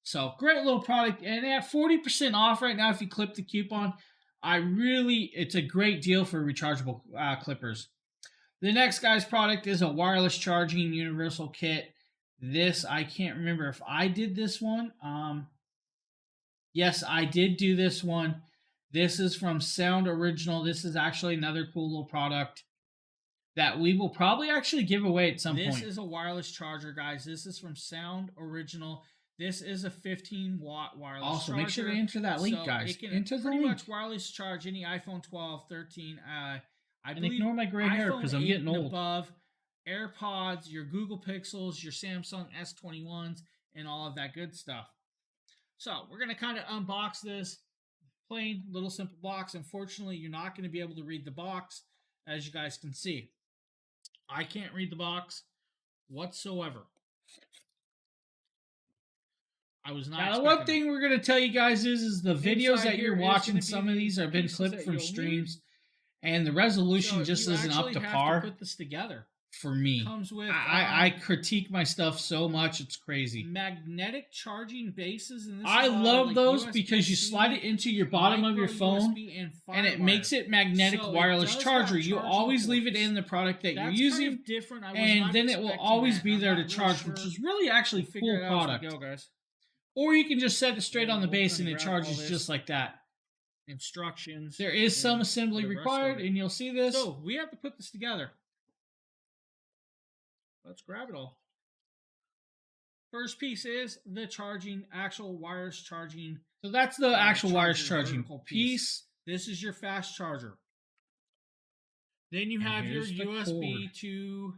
So great little product, and at 40% off right now if you clip the coupon. It's a great deal for rechargeable clippers. The next guy's product is a wireless charging universal kit. This, I can't remember if I did this one. Yes, I did do this one. This is from Sound Original. This is actually another cool little product that we will probably actually give away at some point. This is a wireless charger, guys. This is from Sound Original. This is a 15-watt wireless Also, charger. make sure to enter that link, So guys. It can Enter the pretty link. much wireless charge any iPhone 12, 13. I And believe ignore my gray hair because I'm iPhone 8 getting and old. above, AirPods, your Google Pixels, your Samsung S21s, and all of that good stuff. So we're going to kind of unbox this. Plain little simple box. Unfortunately, you're not going to be able to read the box, as you guys can see. I can't read the box whatsoever. I was not. Now, the expecting one thing we're going to tell you guys is the videos Inside that you're here is watching, gonna be some of the these have been pieces clipped that from you'll streams, need. and the resolution So just you isn't up actually to have par put this together. for me. Comes with I critique my stuff so much, it's crazy. magnetic charging bases, and this I is love like those USB-C, because you slide it into your bottom of your micro phone, USB, and it firewire. makes it magnetic So it wireless does charger. have You charging always leave it ports. in the product that That's you're kind using, of different. I was and not then it will expecting always that. be I'm there not to really charge, which sure. is really actually We'll figure cool it out as we product. go, guys. Or you can just set it straight Yeah, on the we'll base kinda and it grab all charges this. just like that. Instructions. There is some and assembly the rest of required, it. and you'll see this. So we have to put this together. Let's grab it all. First piece is the actual wireless charging. So that's the actual wireless charger charging vertical piece. This is your fast charger. Then you And have your here's the USB cord. to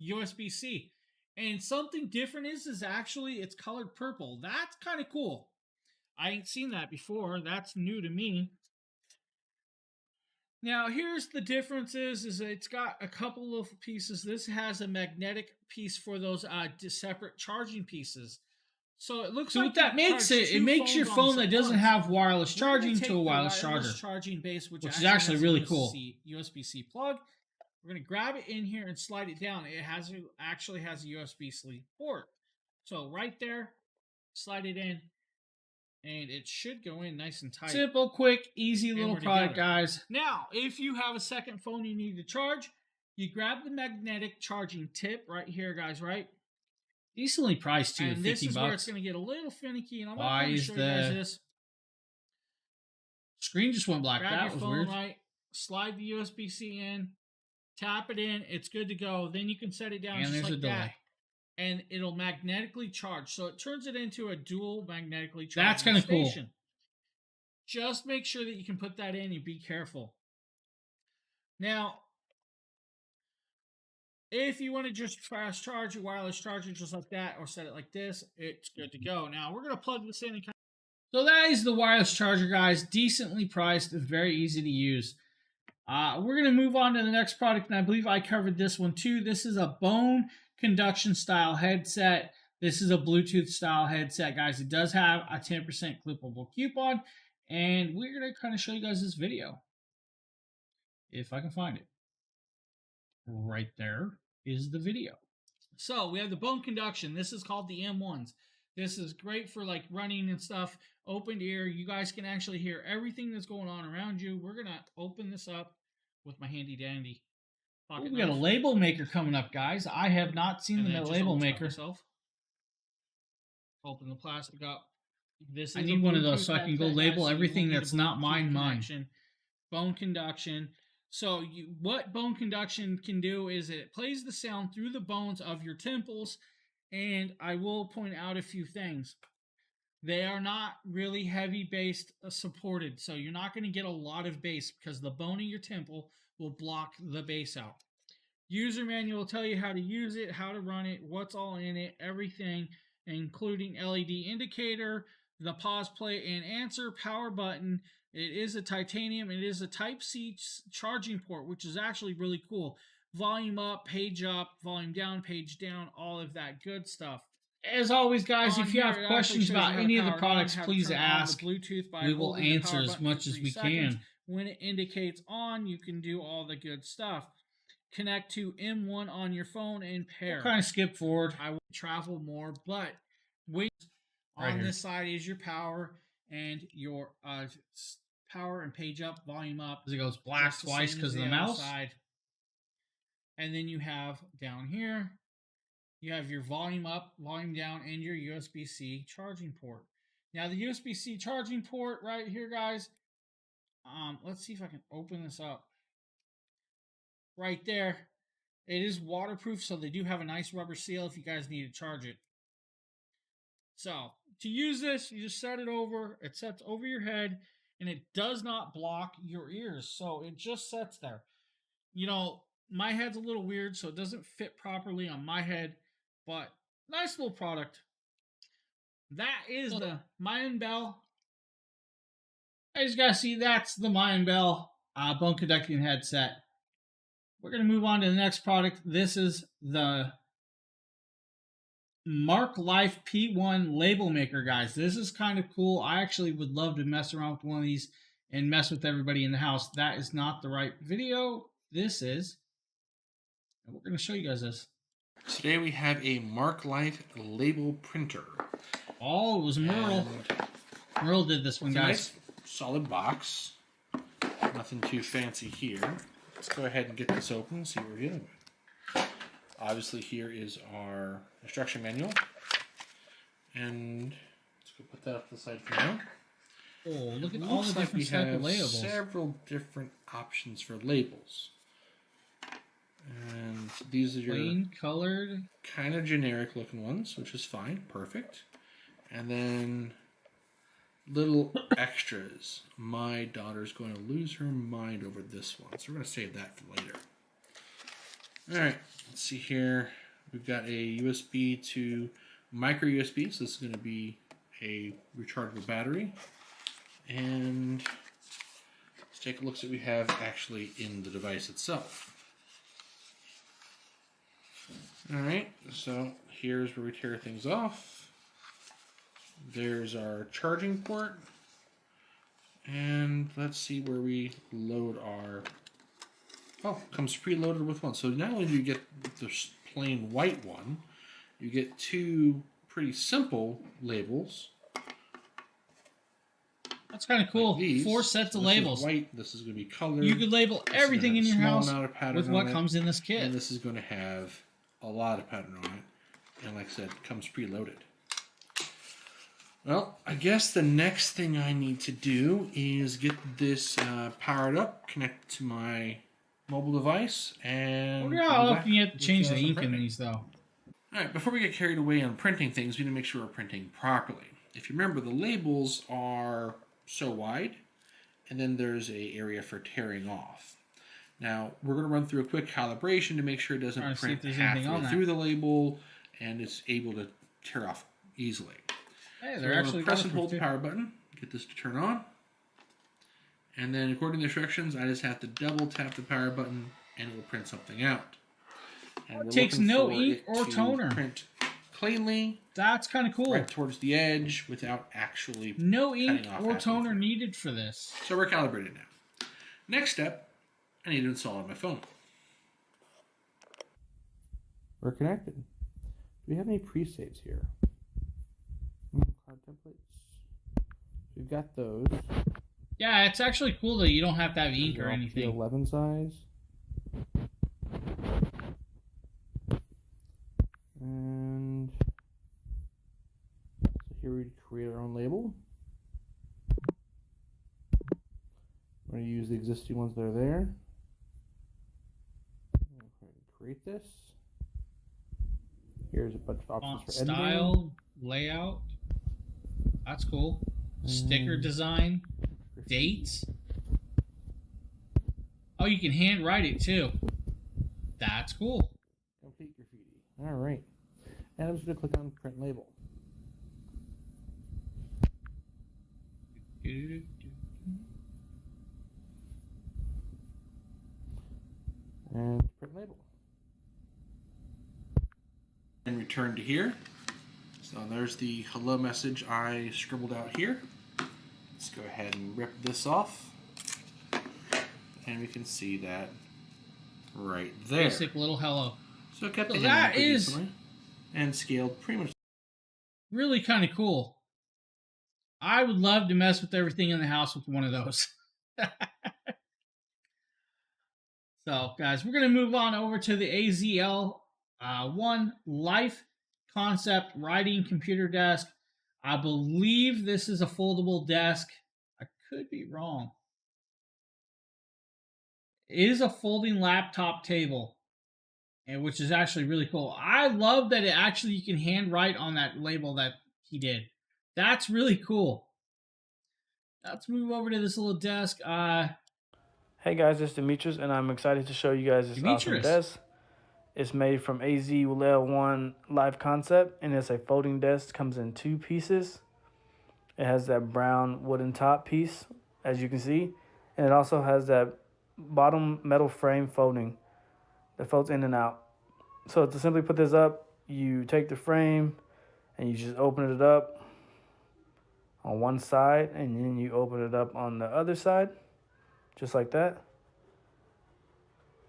USB-C. And something different is actually it's colored purple. That's kind of cool. I ain't seen that before. That's new to me. Now, here's the difference is it's got a couple of pieces. This has a magnetic piece for those separate charging pieces. So it looks So like what that you makes charge it two makes your phones phone on that at doesn't once. have wireless We're gonna charging take to a the wireless charger. charging base, which is actually actually has a really cool. USB-C plug. We're going to grab it in here and slide it down. It actually has a USB-C port. So right there, slide it in, and it should go in nice and tight. Simple, quick, easy And little we're product, together. guys. Now, if you have a second phone you need to charge, you grab the magnetic charging tip right here, guys, right? Decently priced too, And this $50. is where it's going to get a little finicky, and I'm Why not going to is show you guys the this. screen just went black? Grab That your was phone weird. right, slide the USB-C in, tap it in, it's good to go. Then you can set it down And just there's like a delay. that, and it'll magnetically charge. So it turns it into a dual magnetically charging That's kinda cool. station. Just make sure that you can put that in and be careful. Now, If you want to just fast charge your wireless charger just like that or set it like this, it's good to go. Now we're going to plug this in. So that is the wireless charger, guys. Decently priced, very easy to use. We're going to move on to the next product, and I believe I covered this one too. This is a bone conduction style headset. This is a Bluetooth style headset, guys. It does have a 10% clippable coupon, and we're going to kind of show you guys this video. If I can find it. Right there is the video. So we have the bone conduction. This is called the M1s. This is great for like running and stuff. Open ear. You guys can actually hear everything that's going on around you. We're going to open this up with my handy dandy pocket. We got a label maker coming up, guys. I have not seen the label maker. Open the plastic up. This is I need one of those so I can go label everything that's not mine. Bone conduction. So what bone conduction can do is it plays the sound through the bones of your temples, and I will point out a few things. They are not really heavy bass supported, so you're not going to get a lot of bass because the bone of your temple will block the bass out. User manual will tell you how to use it, how to run it, what's all in it, everything, including LED indicator, the pause, play, and answer, power button. It is a titanium. It is a Type-C charging port, which is actually really cool. Volume up, volume down, page down, all of that good stuff. As always, guys, if you have questions about any of the products, please ask. We will answer as much as we can. When it indicates on, you can do all the good stuff. Connect to M1 on your phone and pair. We'll kind of skip forward. I will travel more, but wait. On this side is your power and your power and page up, volume up. It goes black twice because of the mouse. And then you have down here, you have your volume up, volume down, and your USB-C charging port. Now the USB-C charging port right here, guys. Let's see if I can open this up. Right there, it is waterproof, so they do have a nice rubber seal if you guys need to charge it. So, to use this, you just set it over. It sets over your head, and it does not block your ears. So, it just sets there. You know, my head's a little weird, so it doesn't fit properly on my head. But, nice little product. That is the Mayan Bell. As you guys see, that's the Mayan Bell bone conducting headset. We're going to move on to the next product. This is the Mark Life P1 label maker, guys. This is kind of cool. I actually would love to mess around with one of these and mess with everybody in the house. That is not the right video. This is. And we're going to show you guys this. Today we have a Mark Life label printer. Oh, it was Merle. Merle did this one, guys. Nice, solid box. Nothing too fancy here. Let's go ahead and get this open and see what we're dealing with. Obviously, here is our instruction manual. And let's go put that up to the side for now. Oh, look at all the different type of labels. Several different options for labels. And these are your plain colored, kind of generic looking ones, which is fine, perfect. And then little extras. My daughter's going to lose her mind over this one, so we're going to save that for later. Alright, let's see here. We've got a USB to micro USB, so this is going to be a rechargeable battery. And let's take a look at what we have actually in the device itself. Alright, so here's where we tear things off. There's our charging port. And let's see where we load our... Oh, comes preloaded with one. So not only do you get the plain white one, you get two pretty simple labels. That's kind of cool. Like 4 sets of this labels. Is white. This is going to be colored. You could label everything in your house with what comes in this kit. And this is going to have a lot of pattern on it. And like I said, it comes preloaded. Well, I guess the next thing I need to do is get this powered up, connect to my mobile device, and... We're not looking at change the ink in these, though. Alright, before we get carried away on printing things, we need to make sure we're printing properly. If you remember, the labels are so wide, and then there's an area for tearing off. Now, we're going to run through a quick calibration to make sure it doesn't print halfway through the label and it's able to tear off easily. Hey, So they're we're actually going to press and hold the power button, get this to turn on. And then according to the instructions, I just have to double tap the power button and it will print something out. And it takes no ink or toner. Print cleanly. That's kind of cool. Right towards the edge without actually no ink or toner needed for this. So we're calibrated now. Next step, I need to install on my phone. We're connected. Do we have any pre-saves here? Card templates. We've got those. Yeah, it's actually cool that you don't have to have ink or anything. 11 size. And so here we create our own label. We're going to use the existing ones that are there. Create this. Here's a bunch of options for editing. Style, layout. That's cool. Sticker design. Dates. Oh, you can handwrite it too. That's cool. Complete graffiti. All right. And I'm just going to click on print label. And print label. And return to here. So there's the hello message I scribbled out here. Let's go ahead and rip this off. And we can see that right there. Basic little hello. So it kept So the that is decently and scaled pretty much. Really kind of cool. I would love to mess with everything in the house with one of those. So, guys, we're going to move on over to the AZL1 Life Concept Writing Computer Desk. I believe this is a foldable desk. I could be wrong. It is a folding laptop table, and which is actually really cool. I love that it actually you can handwrite on that label that he did. That's really cool. Let's move over to this little desk. Hey guys, it's Demetrius, and I'm excited to show you guys this awesome desk. It's made from AZL1 Live Concept, and it's a folding desk. Comes in 2 pieces. It has that brown wooden top piece, as you can see, and it also has that bottom metal frame folding that folds in and out. So to simply put this up, you take the frame and you just open it up on one side, and then you open it up on the other side, just like that.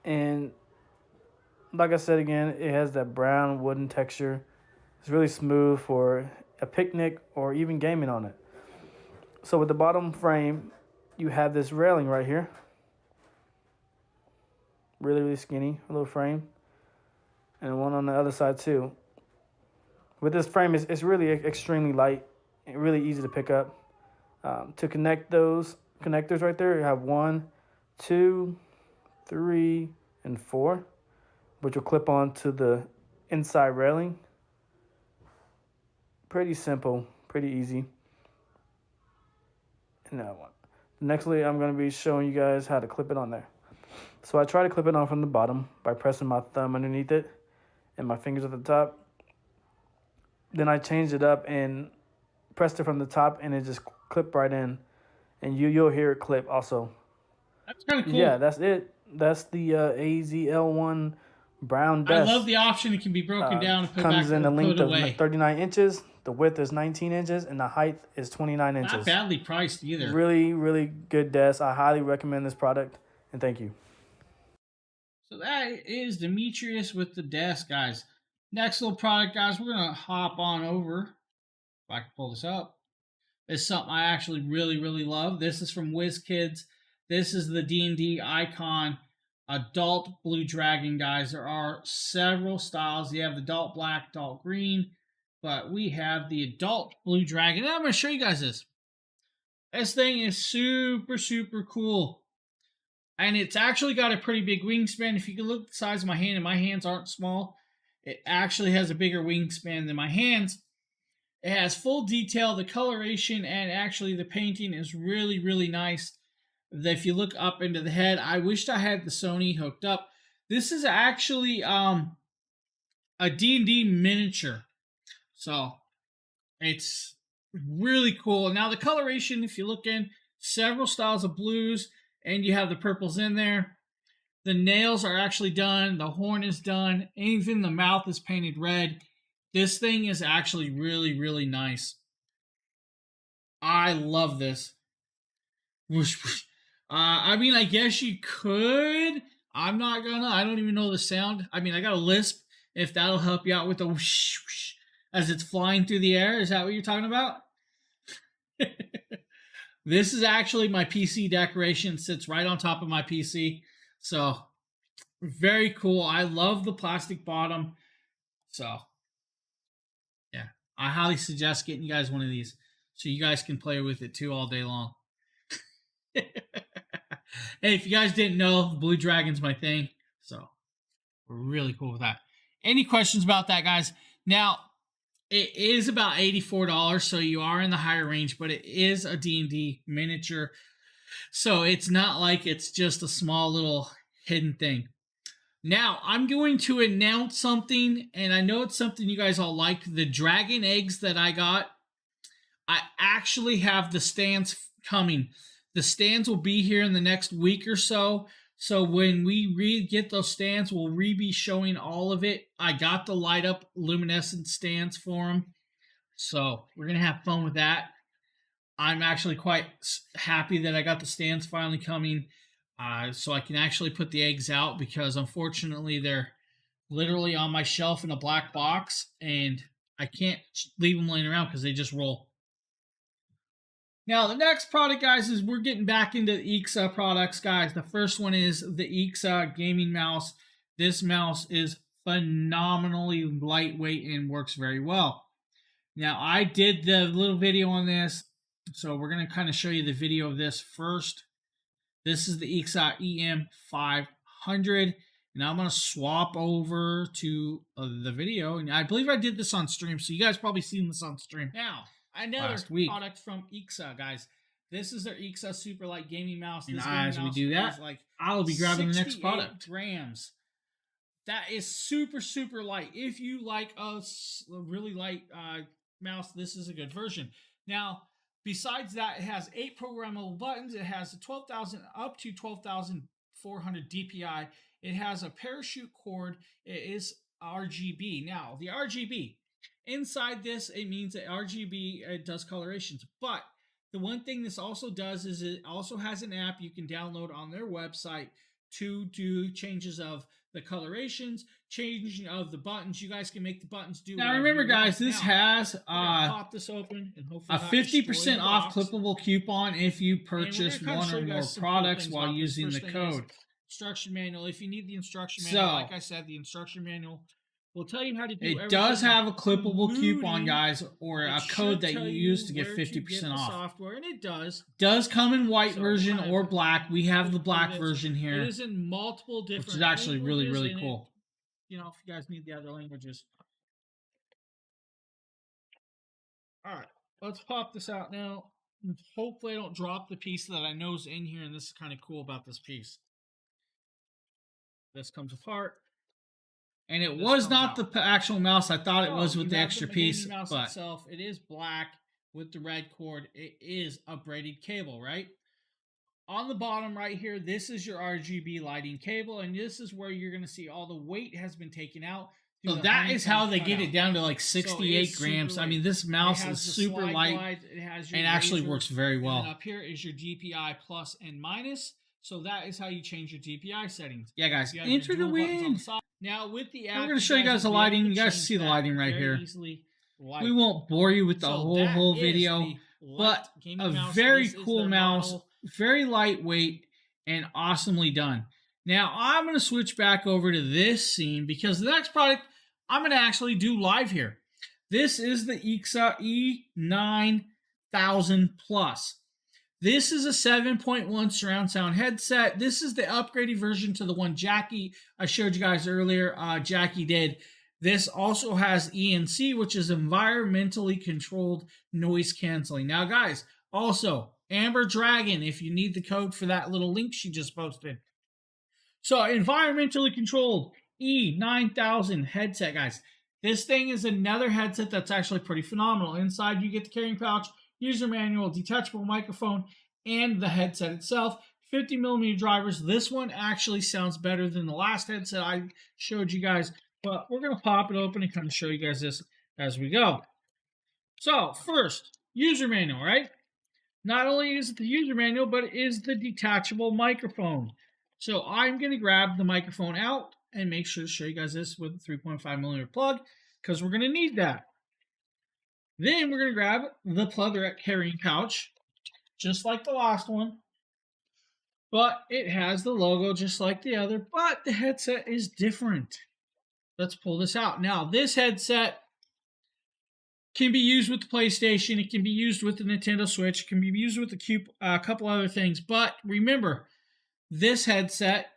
And like I said again, it has that brown wooden texture. It's really smooth for a picnic or even gaming on it. So with the bottom frame, you have this railing right here. Really, really skinny little frame. And one on the other side too. With this frame, it's really extremely light and really easy to pick up. To connect those connectors right there, you have 1, 2, 3, and 4, which will clip onto the inside railing. Pretty simple, pretty easy. And that one. Nextly, I'm going to be showing you guys how to clip it on there. So I try to clip it on from the bottom by pressing my thumb underneath it and my fingers at the top. Then I changed it up and pressed it from the top, and it just clipped right in. And you'll hear it clip also. That's kind of cool. Yeah, that's it. That's the AZL1 brown desk. I love the option. It can be broken down and put back comes in a length of away. 39 inches. The width is 19 inches, and the height is 29 inches. Not badly priced either. Really, really good desk. I highly recommend this product, and thank you. So that is Demetrius with the desk, guys. Next little product, guys, we're going to hop on over. If I can pull this up. It's something I actually really, really love. This is from WizKids. This is the D&D Icon Adult Blue Dragon, guys. There are several styles. You have the adult black, adult green, but we have the adult blue dragon. And I'm going to show you guys this. This thing is super, super cool. And it's actually got a pretty big wingspan. If you can look at the size of my hand, and my hands aren't small, it actually has a bigger wingspan than my hands. It has full detail. The coloration and actually the painting is really, really nice. If you look up into the head, I wished I had the Sony hooked up. This is actually a D&D miniature. So it's really cool. Now the coloration, if you look in, several styles of blues, and you have the purples in there. The nails are actually done. The horn is done. Even the mouth is painted red. This thing is actually really, really nice. I love this. I mean, I guess you could. I'm not gonna. I don't even know the sound. I mean, I got a lisp. If that'll help you out with the whoosh, whoosh, as it's flying through the air. Is that what you're talking about? This is actually my PC decoration. It sits right on top of my PC. So, very cool. I love the plastic bottom. So, yeah. I highly suggest getting you guys one of these so you guys can play with it too all day long. Hey, if you guys didn't know, Blue Dragon's my thing. So, we're really cool with that. Any questions about that, guys? Now, it is about $84, so you are in the higher range, but it is a D&D miniature. So it's not like it's just a small little hidden thing. Now, I'm going to announce something, and I know it's something you guys all like. The dragon eggs that I got, I actually have the stands coming. The stands will be here in the next week or so. So when we get those stands, we'll be showing all of it. I got the light up luminescent stands for them. So we're going to have fun with that. I'm actually quite happy that I got the stands finally coming. So I can actually put the eggs out, because unfortunately they're literally on my shelf in a black box and I can't leave them laying around because they just roll. Now, the next product, guys, is we're getting back into Ixa products, guys. The first one is the Ixa Gaming Mouse. This mouse is phenomenally lightweight and works very well. Now, I did the little video on this, so we're going to kind of show you the video of this first. This is the Ixa EM500, and I'm going to swap over to the video. And I believe I did this on stream, so you guys probably seen this on stream. Now, another product from Ixa, guys. This is their Ixa Super Light Gaming Mouse. And this as we do that, like I'll be grabbing the next product. Grams. That is super, super light. If you like a really light mouse, this is a good version. Now, besides that, it has 8 programmable buttons. It has a 12,000 up to 12,400 DPI. It has a parachute cord. It is RGB. Now, the RGB. Inside this, it means that RGB does colorations. But the one thing this also does is it also has an app you can download on their website to do changes of the colorations, changing of the buttons. You guys can make the buttons do. Now remember, guys, this has pop this open and hopefully a 50% off clippable coupon if you purchase one or more products while using the code. Instruction manual. If you need the instruction manual, like I said, the instruction manual will tell you how to do everything. It does have a clippable coupon, guys, or a code that you use to get 50% off. Software, and it does. Does come in white version or black. We have the black version here. It is in multiple different which is actually really, really cool. You know, if you guys need the other languages. All right, let's pop this out now. Hopefully I don't drop the piece that I know is in here, and this is kind of cool about this piece. This comes apart. And it was not the actual mouse. I thought it was with the extra piece. The mouse itself, it is black with the red cord. It is a braided cable, right? On the bottom right here, this is your RGB lighting cable, and this is where you're going to see all the weight has been taken out. So that is how they get it down to like 68 grams. I mean, this mouse is super light and actually works very well. And up here is your DPI plus and minus. So that is how you change your DPI settings. Yeah, guys, enter the win. Now with the app, we're going to show you guys the lighting. You guys see the lighting right here. We won't bore you with the whole video, but a very cool mouse, very lightweight, and awesomely done. Now I'm going to switch back over to this scene because the next product I'm going to actually do live here. This is the Ixa E9 Plus. This is a 7.1 surround sound headset. This is the upgraded version to the one Jackie I showed you guys earlier. Jackie did. This also has ENC, which is environmentally controlled noise canceling. Now, guys, also, Amber Dragon, if you need the code for that little link she just posted. So, environmentally controlled E9000 headset, guys. This thing is another headset that's actually pretty phenomenal. Inside, you get the carrying pouch, user manual, detachable microphone, and the headset itself. 50mm drivers. This one actually sounds better than the last headset I showed you guys, but we're going to pop it open and kind of show you guys this as we go. So, first, user manual, right? Not only is it the user manual, but it is the detachable microphone. So I'm going to grab the microphone out and make sure to show you guys this with a 3.5mm plug, because we're going to need that. Then we're going to grab the Pleather carrying pouch, just like the last one. But it has the logo just like the other, but the headset is different. Let's pull this out. Now, this headset can be used with the PlayStation. It can be used with the Nintendo Switch. It can be used with a couple other things. But remember, this headset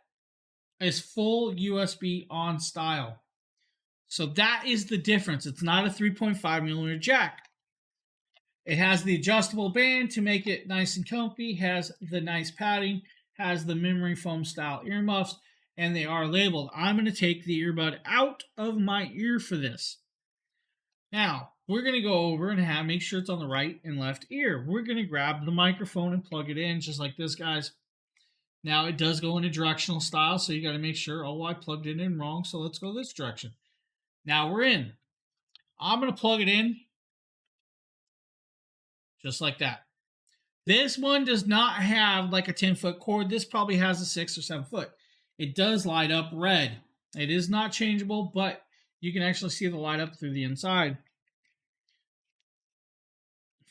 is full USB on style. So that is the difference. It's not a 3.5mm jack. It has the adjustable band to make it nice and comfy, has the nice padding, has the memory foam style earmuffs, and they are labeled. I'm going to take the earbud out of my ear for this. Now, we're going to go over and make sure it's on the right and left ear. We're going to grab the microphone and plug it in just like this, guys. Now, it does go in a directional style, so you got to make sure, oh, I plugged it in wrong, so let's go this direction. Now, we're in. I'm going to plug it in just like that. This one does not have like a 10-foot cord. This probably has a 6 or 7 foot. It does light up red. It is not changeable, but you can actually see the light up through the inside.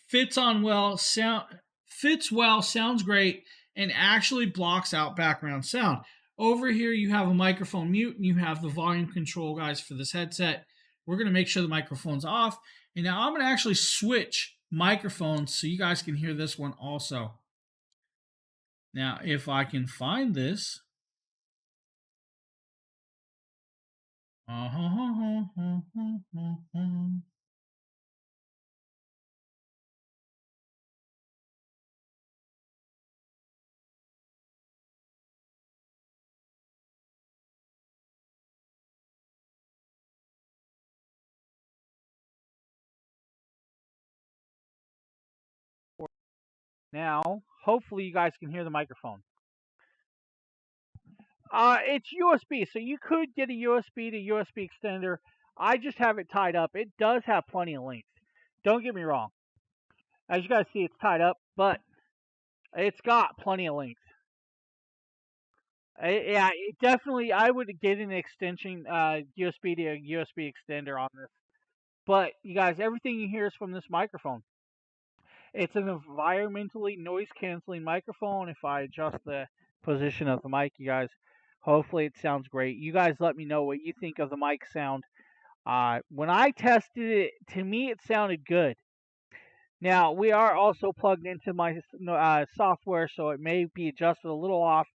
Fits well, sounds great, and actually blocks out background sound. Over here, you have a microphone mute, and you have the volume control, guys, for this headset. We're going to make sure the microphone's off. And now I'm going to actually switch microphones so you guys can hear this one also. Now, if I can find this. Now, hopefully you guys can hear the microphone. It's USB, so you could get a USB to USB extender. I just have it tied up. It does have plenty of length. Don't get me wrong. As you guys see, it's tied up, but it's got plenty of length. Yeah, it definitely, I would get an extension, USB to a USB extender on this. But, you guys, everything you hear is from this microphone. It's an environmentally noise-canceling microphone. If I adjust the position of the mic, you guys, hopefully it sounds great. You guys let me know what you think of the mic sound. When I tested it, to me it sounded good. Now, we are also plugged into my software, so it may be adjusted a little off,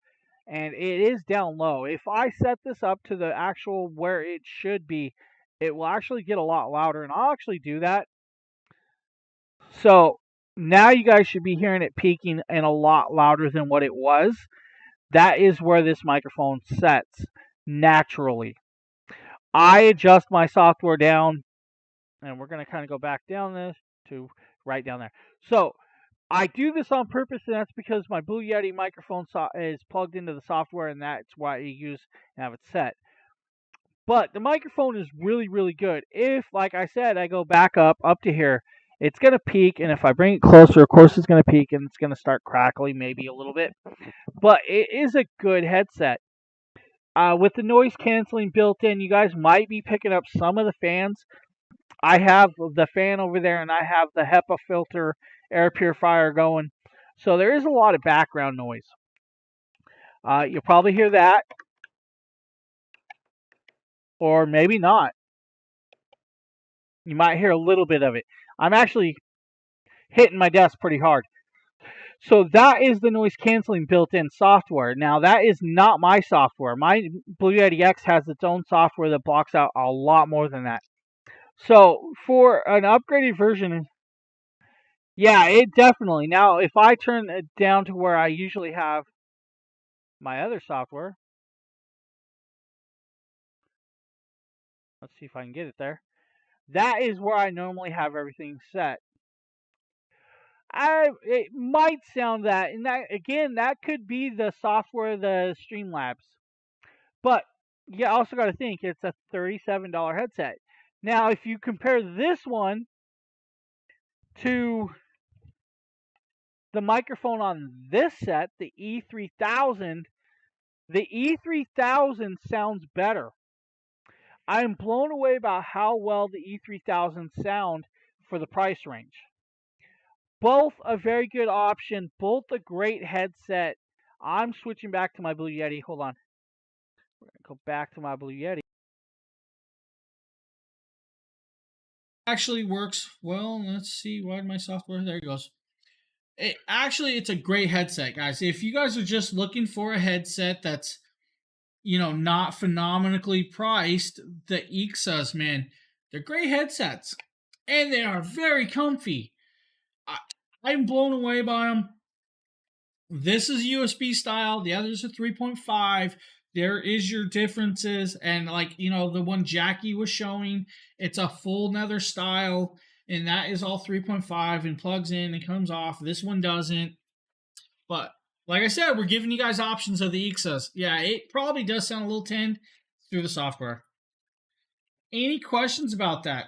and it is down low. If I set this up to the actual where it should be, it will actually get a lot louder, and I'll actually do that. So, now you guys should be hearing it peaking and a lot louder than what it was. That is where this microphone sets naturally. I adjust my software down, and we're going to kind of go back down this to right down there. So I do this on purpose, and that's because my Blue Yeti microphone is plugged into the software, and that's why I use and have it set. But the microphone is really, really good. If, like I said, I go back up to here, it's going to peak, and if I bring it closer, of course it's going to peak, and it's going to start crackling maybe a little bit. But it is a good headset. With the noise canceling built in, you guys might be picking up some of the fans. I have the fan over there, and I have the HEPA filter air purifier going. So there is a lot of background noise. You'll probably hear that. Or maybe not. You might hear a little bit of it. I'm actually hitting my desk pretty hard. So that is the noise canceling built-in software. Now, that is not my software. My Blue Yeti X has its own software that blocks out a lot more than that. So for an upgraded version, Yeah, it definitely. Now, if I turn it down to where I usually have my other software, let's see if I can get it there. That is where I normally have everything set. It might sound that, and that again, that could be the software, the Streamlabs. But you also got to think it's a $37 headset. Now, if you compare this one to the microphone on this set, the E3000, the E3000 sounds better. I am blown away about how well the E3000 sound for the price range. Both a very good option, both a great headset. I'm switching back to my Blue Yeti. Hold on. We're going to go back to my Blue Yeti. Actually works well. Let's see. Why did my software? There it goes. It's a great headset, guys. If you guys are just looking for a headset that's, not phenomenally priced, the Ixas, man, they're great headsets. And they are very comfy. I'm blown away by them. This is USB style. The others are 3.5. There is your differences. And the one Jackie was showing, it's a full nether style. And that is all 3.5 and plugs in and comes off. This one doesn't. But like I said, we're giving you guys options of the Ixas. Yeah, it probably does sound a little tinned through the software. Any questions about that?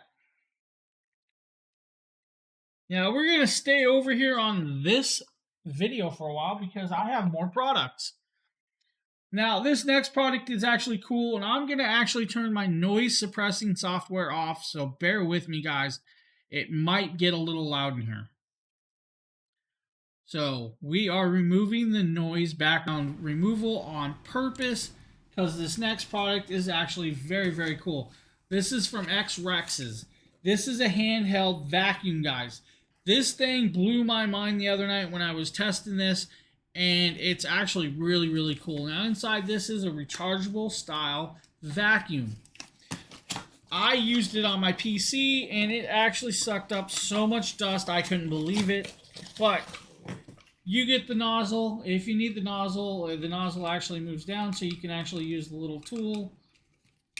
Now, we're going to stay over here on this video for a while because I have more products. Now, this next product is actually cool, and I'm going to actually turn my noise suppressing software off, so bear with me, guys. It might get a little loud in here. So, we are removing the noise background removal on purpose because this next product is actually very, very cool. This is from Exas. This is a handheld vacuum, guys. This thing blew my mind the other night when I was testing this, and it's actually really, really cool. Now, inside this is a rechargeable style vacuum. I used it on my PC, and it actually sucked up so much dust, I couldn't believe it. But you get the nozzle. If you need the nozzle actually moves down, so you can actually use the little tool,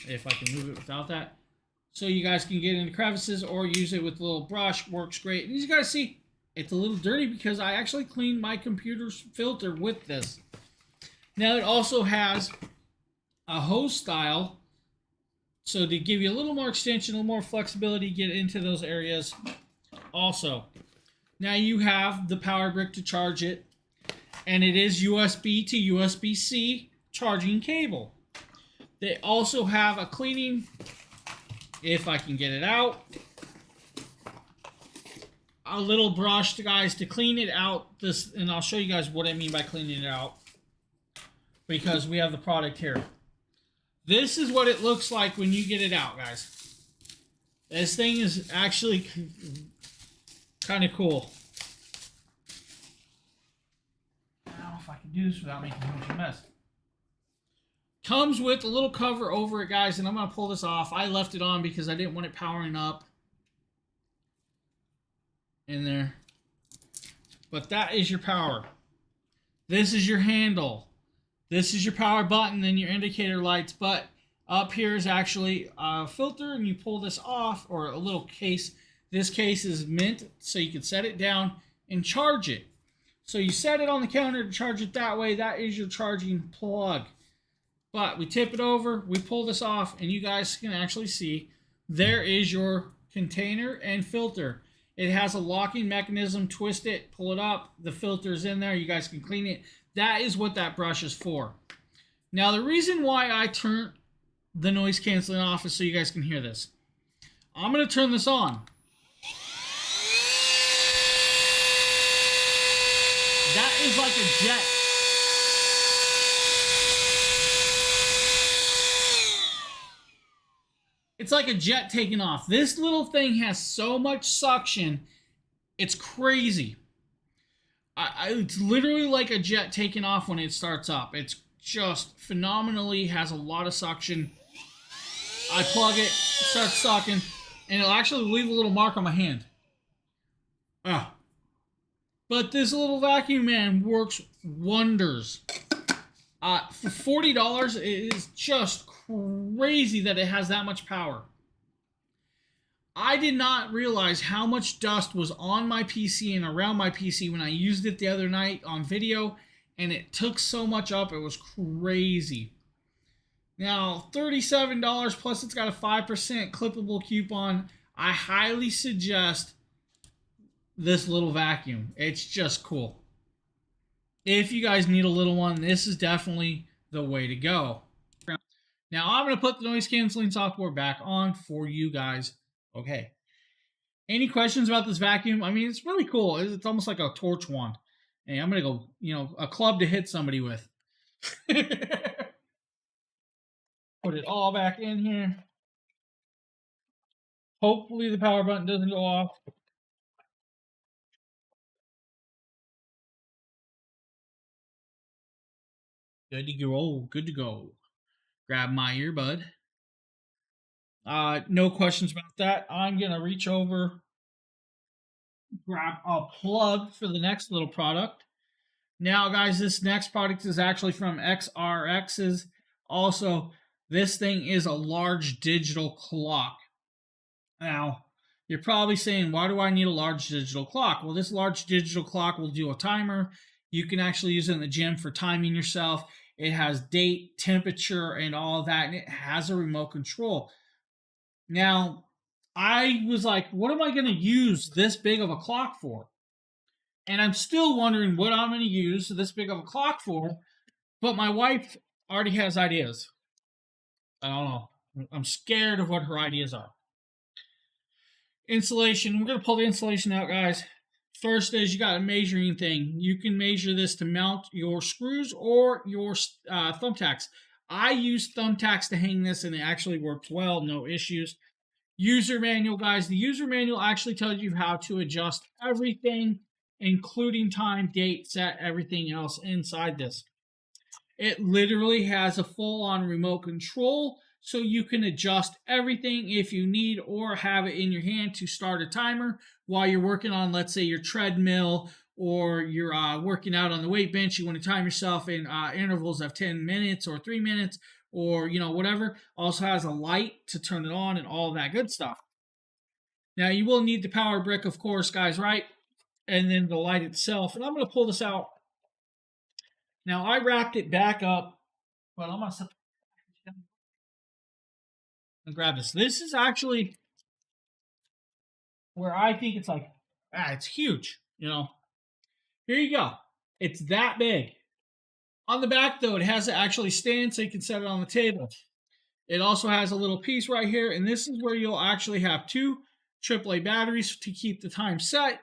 if I can move it without that. So you guys can get into crevices or use it with a little brush. Works great. And as you guys see, it's a little dirty because I actually cleaned my computer's filter with this. Now it also has a hose style. So to give you a little more extension, a little more flexibility, get into those areas. Also, now you have the power brick to charge it. And it is USB to USB-C charging cable. They also have a cleaning, if I can get it out, a little brush, guys, to clean it out. And I'll show you guys what I mean by cleaning it out, because we have the product here. This is what it looks like when you get it out, guys. This thing is actually kind of cool. I don't know if I can do this without making too much of a mess. Comes with a little cover over it, guys, and I'm going to pull this off. I left it on because I didn't want it powering up in there. But that is your power. This is your handle. This is your power button and your indicator lights. But up here is actually a filter, and you pull this off, or a little case. This case is meant so you can set it down and charge it. So you set it on the counter to charge it that way. That is your charging plug. But we tip it over, we pull this off, and you guys can actually see there is your container and filter. It has a locking mechanism. Twist it, pull it up. The filter's in there. You guys can clean it. That is what that brush is for. Now, the reason why I turned the noise canceling off is so you guys can hear this. I'm going to turn this on. That is like a jet. It's like a jet taking off. This little thing has so much suction. It's crazy. It's literally like a jet taking off when it starts up. It's just phenomenally, has a lot of suction. I plug it, starts sucking, and it'll actually leave a little mark on my hand. But this little vacuum, man, works wonders. For $40, it is just crazy that it has that much power. I did not realize how much dust was on my PC and around my PC when I used it the other night on video, and it took so much up, it was crazy. Now, $37 plus it's got a 5% clippable coupon. I highly suggest this little vacuum. It's just cool. If you guys need a little one, this is definitely the way to go. Now, I'm going to put the noise canceling software back on for you guys. Okay. Any questions about this vacuum? I mean, it's really cool. It's almost like a torch wand. Hey, I'm going to go, a club to hit somebody with. Put it all back in here. Hopefully the power button doesn't go off. Good to go. Good to go. Grab my earbud. No questions about that. I'm going to reach over, grab a plug for the next little product. Now, guys, this next product is actually from XRX's. Also, this thing is a large digital clock. Now, you're probably saying, why do I need a large digital clock? Well, this large digital clock will do a timer. You can actually use it in the gym for timing yourself. It has date, temperature, and all that, and it has a remote control. Now, I was like, what am I going to use this big of a clock for? And I'm still wondering what I'm going to use this big of a clock for, but my wife already has ideas. I don't know. I'm scared of what her ideas are. Insulation. We're going to pull the insulation out, guys. First is you got a measuring thing. You can measure this to mount your screws or your thumbtacks. I use thumbtacks to hang this, and it actually works well. No issues. User manual, guys. The user manual actually tells you how to adjust everything, including time, date, set, everything else inside this. It literally has a full-on remote control, so you can adjust everything if you need, or have it in your hand to start a timer while you're working on, let's say, your treadmill, or you're working out on the weight bench. You want to time yourself in intervals of 10 minutes or 3 minutes, or whatever. Also has a light to turn it on and all that good stuff. Now, you will need the power brick, of course, guys, right? And then the light itself. And I'm going to pull this out. Now, I wrapped it back up, but I'm going to grab this. This is actually where I think it's like, it's huge, Here you go. It's that big. On the back, though, it has to actually stand so you can set it on the table. It also has a little piece right here, and this is where you'll actually have 2 AAA batteries to keep the time set,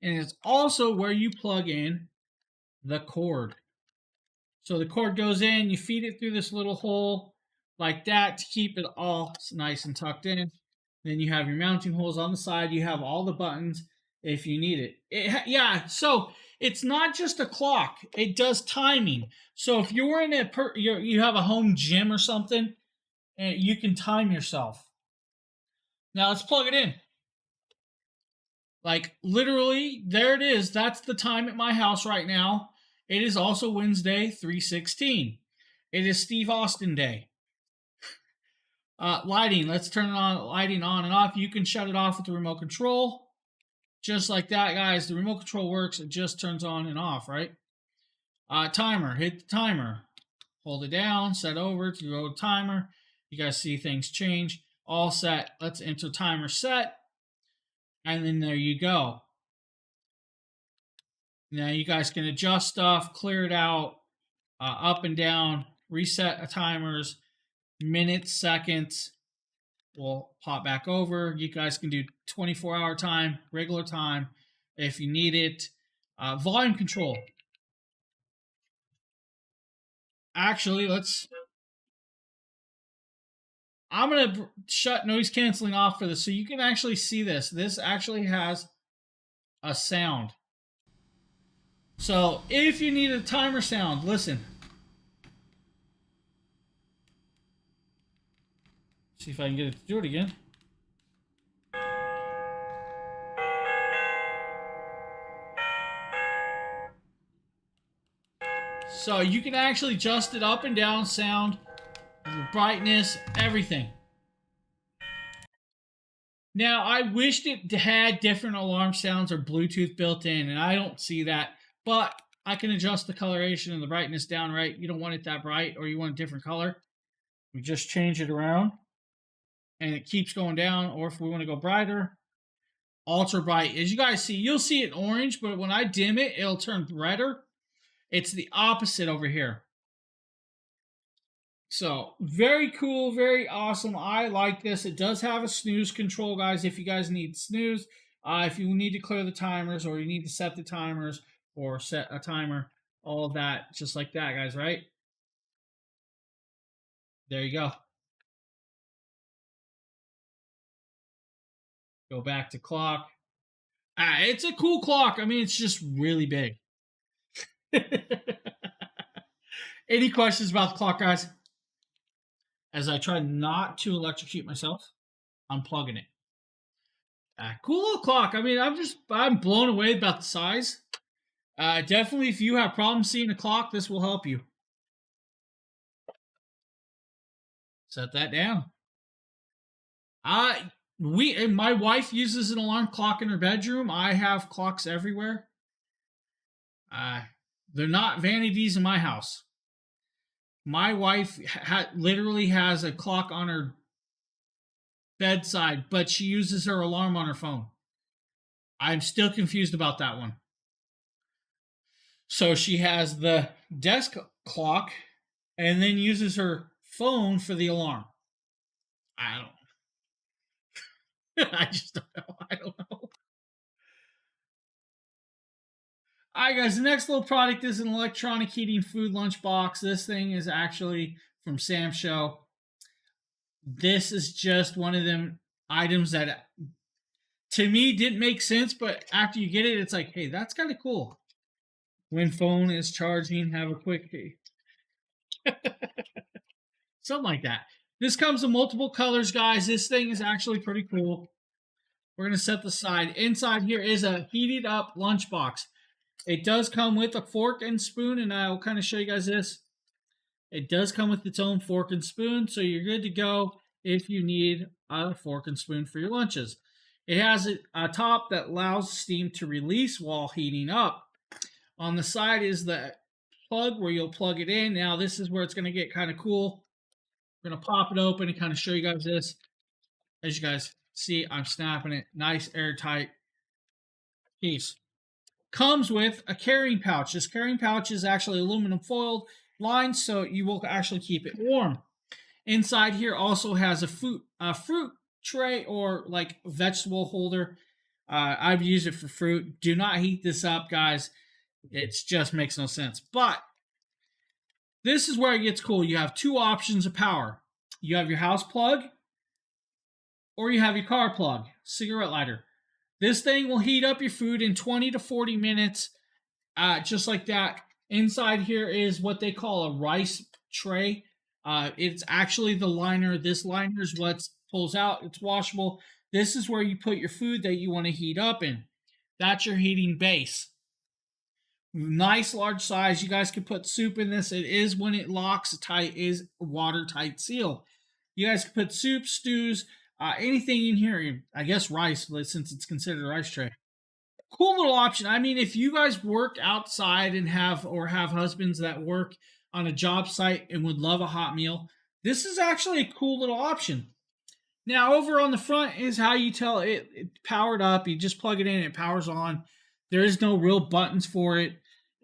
and it's also where you plug in the cord. So the cord goes in, you feed it through this little hole like that to keep it all nice and tucked in. Then you have your mounting holes on the side. You have all the buttons if you need it. So it's not just a clock. It does timing. So if you're in you have a home gym or something, and you can time yourself. Now let's plug it in. Like literally, there it is. That's the time at my house right now. It is also Wednesday, 3/16. It is Steve Austin Day. Lighting. Let's turn it on. Lighting on and off. You can shut it off with the remote control. Just like that, guys. The remote control works. It just turns on and off, right? Timer. Hit the timer. Hold it down. Set over to go to timer. You guys see things change. All set. Let's enter timer set. And then there you go. Now you guys can adjust stuff, clear it out, up and down, reset timers, minutes, seconds. We'll pop back over. You guys can do 24-hour time, regular time if you need it. Volume control. Actually, I'm going to shut noise canceling off for this so you can actually see this. This actually has a sound. So if you need a timer sound, listen. See if I can get it to do it again. So you can actually adjust it up and down, sound, brightness, everything. Now, I wished it had different alarm sounds or Bluetooth built in, and I don't see that. But I can adjust the coloration and the brightness down, right? You don't want it that bright, or you want a different color. We just change it around, and it keeps going down. Or if we want to go brighter, ultra bright. As you guys see, you'll see it orange, but when I dim it, it'll turn redder. It's the opposite over here. So, very cool, very awesome. I like this. It does have a snooze control, guys, if you guys need snooze. If you need to clear the timers, or you need to set the timers, or set a timer, all of that, just like that, guys, right? There you go. Go back to clock. It's a cool clock. I mean, it's just really big. Any questions about the clock, guys? As I try not to electrocute myself, I'm plugging it. Cool little clock. I mean, I'm blown away about the size. Definitely, if you have problems seeing a clock, this will help you. Set that down. My wife uses an alarm clock in her bedroom. I have clocks everywhere. They're not vanities in my house. My wife literally has a clock on her bedside, but she uses her alarm on her phone. I'm still confused about that one. So she has the desk clock and then uses her phone for the alarm. I don't I just don't know. I don't know. Alright, guys, the next little product is an electronic heating food lunchbox. This thing is actually from Sam's Show. This is just one of them items that, to me, didn't make sense, but after you get it, it's like, hey, that's kind of cool. When phone is charging, have a quick key. Something like that. This comes in multiple colors, guys. This thing is actually pretty cool. We're going to set the side. Inside here is a heated up lunchbox. It does come with a fork and spoon, and I'll kind of show you guys this. It does come with its own fork and spoon, so you're good to go if you need a fork and spoon for your lunches. It has a top that allows steam to release while heating up. On the side is the plug where you'll plug it in. Now, this is where it's going to get kind of cool. We're going to pop it open and kind of show you guys this. As you guys see, I'm snapping it. Nice airtight piece. Comes with a carrying pouch. This carrying pouch is actually aluminum foiled lined, so you will actually keep it warm. Inside here also has a fruit tray or like vegetable holder. I've used it for fruit. Do not heat this up, guys. It just makes no sense. But this is where it gets cool. You have two options of power. You have your house plug, or you have your car plug, cigarette lighter. This thing will heat up your food in 20 to 40 minutes, just like that. Inside here is what they call a rice tray. It's actually the liner. This liner is what pulls out. It's washable. This is where you put your food that you want to heat up in. That's your heating base. Nice large size. You guys can put soup in this. It is, when it locks tight, is watertight seal. You guys can put soup, stews, anything in here. I guess rice, since it's considered a rice tray. Cool little option. I mean, if you guys work outside and have husbands that work on a job site and would love a hot meal, this is actually a cool little option. Now, over on the front is how you tell it powered up. You just plug it in, it powers on. There is no real buttons for it.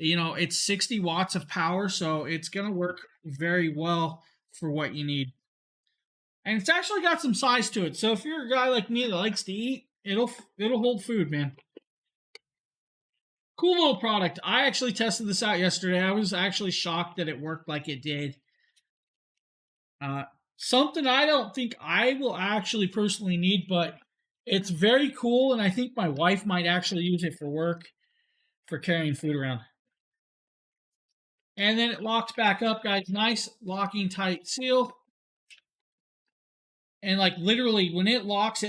You know, it's 60 watts of power, so it's going to work very well for what you need. And it's actually got some size to it. So if you're a guy like me that likes to eat, it'll hold food, man. Cool little product. I actually tested this out yesterday. I was actually shocked that it worked like it did. Something I don't think I will actually personally need, but it's very cool, and I think my wife might actually use it for work, for carrying food around. And then it locks back up, guys. Nice locking tight seal. And like literally, when it locks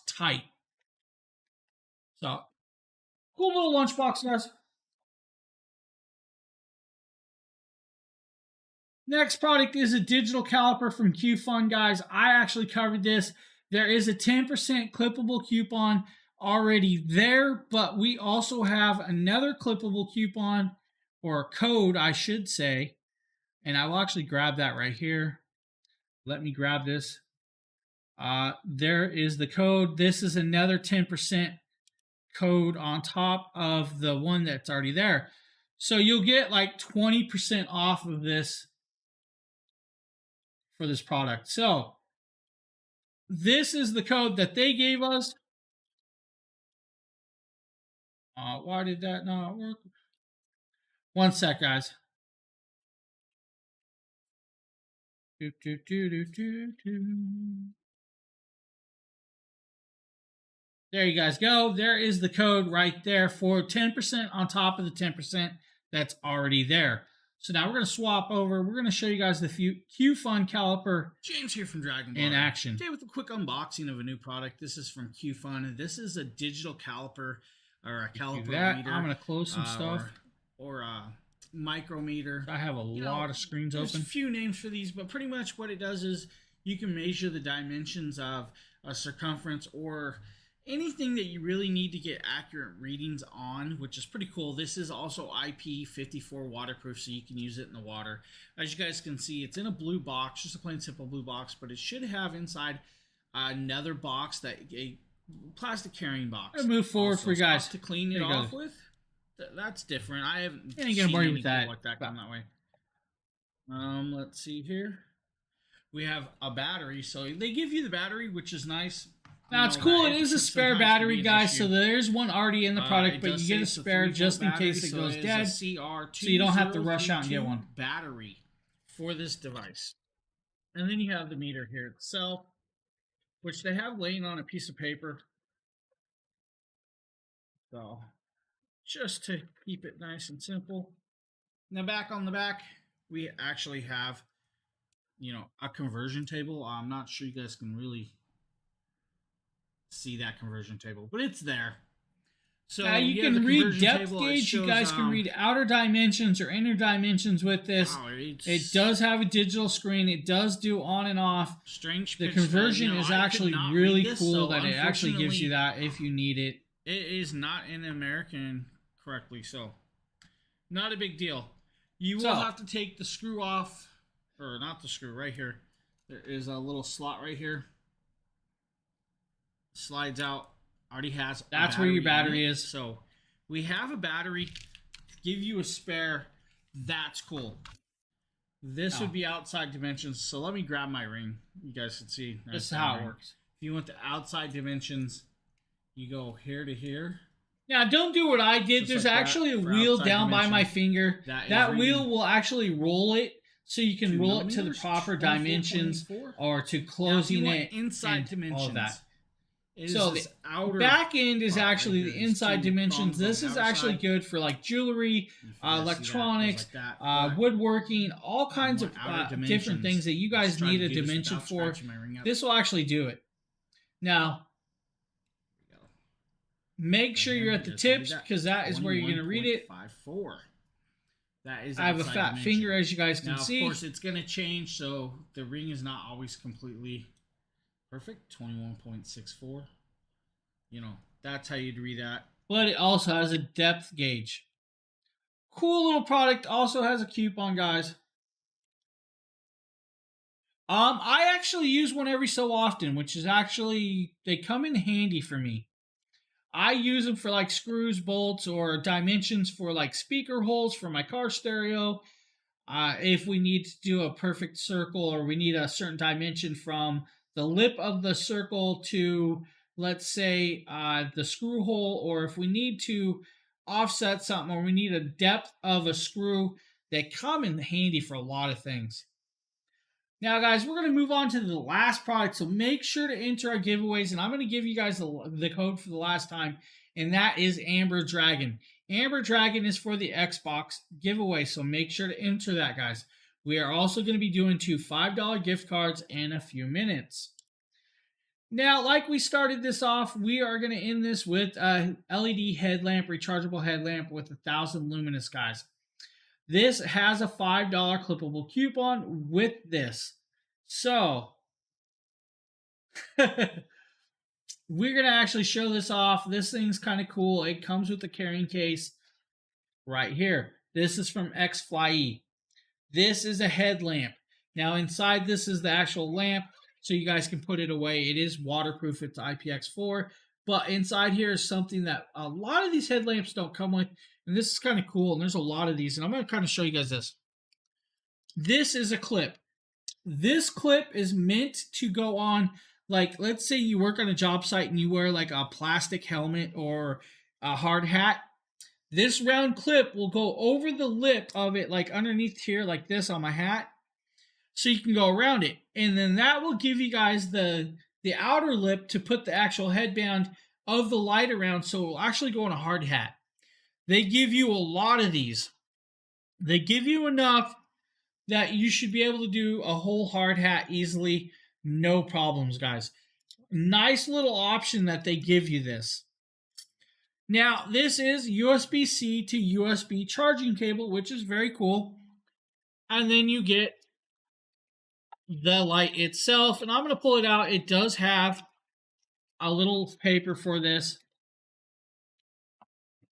tight. So, cool little lunchbox, guys. Next product is a digital caliper from QFun, guys. I actually covered this. There is a 10% clippable coupon already there, but we also have another clippable coupon, or code, I should say. And I will actually grab that right here. Let me grab this. There is the code. This is another 10% code on top of the one that's already there. So you'll get like 20% off of this for this product. So this is the code that they gave us. Why did that not work? One sec, guys. There you guys go. There is the code right there for 10% on top of the 10% that's already there. So now we're going to swap over. We're going to show you guys the QFun caliper. James here from Dragon Ball in action. Today with a quick unboxing of a new product. This is from QFun. This is a digital caliper, or a caliper meter. I'm going to close some stuff. Or a micrometer. I have a lot of screens open. There's a few names for these, but pretty much what it does is you can measure the dimensions of a circumference or anything that you really need to get accurate readings on, which is pretty cool. This is also IP54 waterproof, so you can use it in the water. As you guys can see, it's in a blue box, just a plain simple blue box, but it should have inside another box, that a plastic carrying box. Move forward also, for you guys to clean it off with. That's different. I haven't ain't gonna bore you with that. Like that come that way. Let's see here. We have a battery, so they give you the battery, which is nice. Now it's cool. It is a spare battery, guys. So there's one already in the product, but you get a spare just in case it goes dead, so you don't have to rush out and get one. Battery for this device, and then you have the meter here itself, which they have laying on a piece of paper. So just to keep it nice and simple. Now back on the back, we actually have, a conversion table. I'm not sure you guys can really see that conversion table, but it's there. So you can read depth gauge. You guys can read outer dimensions or inner dimensions with this. It does have a digital screen. It does do on and off. The conversion is actually really cool that it actually gives you that if you need it. It is not in American correctly, so not a big deal. You will have to take the screw off, or not the screw, right here. There is a little slot right here. Slides out. Already has. That's where your battery is. So we have a battery. Give you a spare. That's cool. This would be outside dimensions. So let me grab my ring. You guys can see. This is how it works. If you want the outside dimensions, you go here to here. Now, don't do what I did. There's actually a wheel down by my finger. That wheel will actually roll it, so you can roll it to the proper dimensions or to closing it inside dimensions. All of that. So the back end is actually the inside dimensions. This is actually good for like jewelry, electronics, woodworking, all kinds of different things that you guys need a dimension for. This will actually do it. Now, make sure you're at the tips, because that is where you're going to read it. 5.4. That is. I have a fat finger, as you guys can see. Of course, it's going to change, so the ring is not always completely perfect. 21.64. That's how you'd read that. But it also has a depth gauge. Cool little product. Also has a coupon, guys. I actually use one every so often, which is actually, they come in handy for me. I use them for like screws, bolts, or dimensions for like speaker holes for my car stereo. If we need to do a perfect circle, or we need a certain dimension from the lip of the circle to, let's say, the screw hole, or if we need to offset something, or we need a depth of a screw, they come in handy for a lot of things. Now, guys, we're going to move on to the last product, so make sure to enter our giveaways, and I'm going to give you guys the code for the last time, and that is Amber Dragon. Amber Dragon is for the Xbox giveaway, so make sure to enter that, guys. We are also going to be doing 2 $5 gift cards in a few minutes. Now, like we started this off, we are going to end this with a LED headlamp, rechargeable headlamp with 1,000 luminous, guys. This has a $5 clippable coupon with this. So, we're going to actually show this off. This thing's kind of cool. It comes with a carrying case right here. This is from X-Fly. This is a headlamp. Now, inside this is the actual lamp, so you guys can put it away. It is waterproof. It's IPX4. But inside here is something that a lot of these headlamps don't come with. And this is kind of cool. And there's a lot of these. And I'm going to kind of show you guys this. This is a clip. This clip is meant to go on, like, let's say you work on a job site and you wear like a plastic helmet or a hard hat. This round clip will go over the lip of it, like underneath here, like this on my hat. So you can go around it. And then that will give you guys the outer lip to put the actual headband of the light around, so it will actually go on a hard hat. They give you a lot of these. They give you enough that you should be able to do a whole hard hat easily. No problems, guys. Nice little option that they give you this. Now, this is USB-C to USB charging cable, which is very cool. And then you get the light itself. And I'm going to pull it out. It does have a little paper for this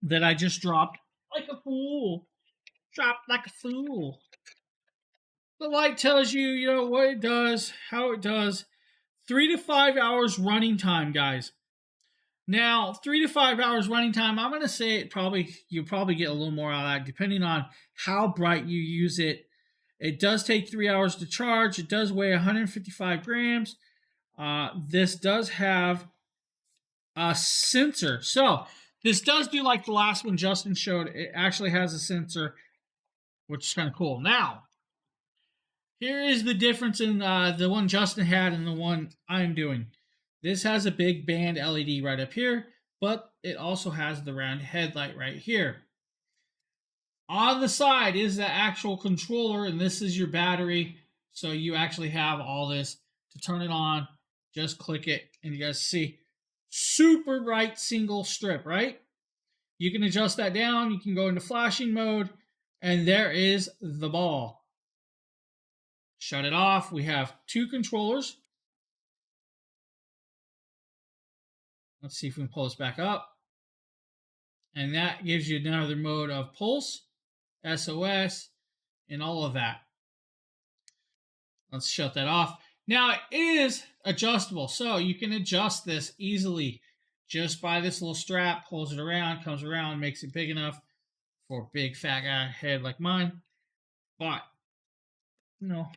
that I just dropped like a fool. Dropped like a fool. The light tells you, you know, what it does, how it does. 3 to 5 hours running time, guys. Now, 3 to 5 hours running time, I'm going to say you'll probably get a little more out of that, depending on how bright you use it. It does take 3 hours to charge. It does weigh 155 grams. This does have a sensor. So, this does do like the last one Justin showed. It actually has a sensor, which is kind of cool. Now, here is the difference in the one Justin had and the one I'm doing. This has a big band LED right up here, but it also has the round headlight right here. On the side is the actual controller, and this is your battery. So you actually have all this to turn it on. Just click it, and you guys see super bright single strip, right? You can adjust that down. You can go into flashing mode, and there is the ball. Shut it off. We have 2 controllers. Let's see if we can pull this back up. And that gives you another mode of pulse, SOS, and all of that. Let's shut that off. Now, it is adjustable, so you can adjust this easily just by this little strap. Pulls it around, comes around, makes it big enough for a big fat guy head like mine. But, you know,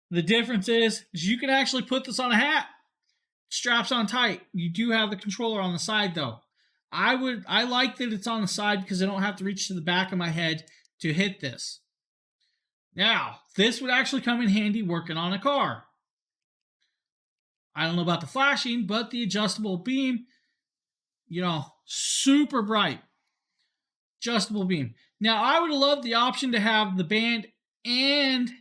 the difference is you can actually put this on a hat. Straps on tight. You do have the controller on the side though. I like that it's on the side because I don't have to reach to the back of my head to hit this. Now, this would actually come in handy working on a car. I don't know about the flashing, but the adjustable beam, you know, super bright. Adjustable beam. Now, I would love the option to have the band and,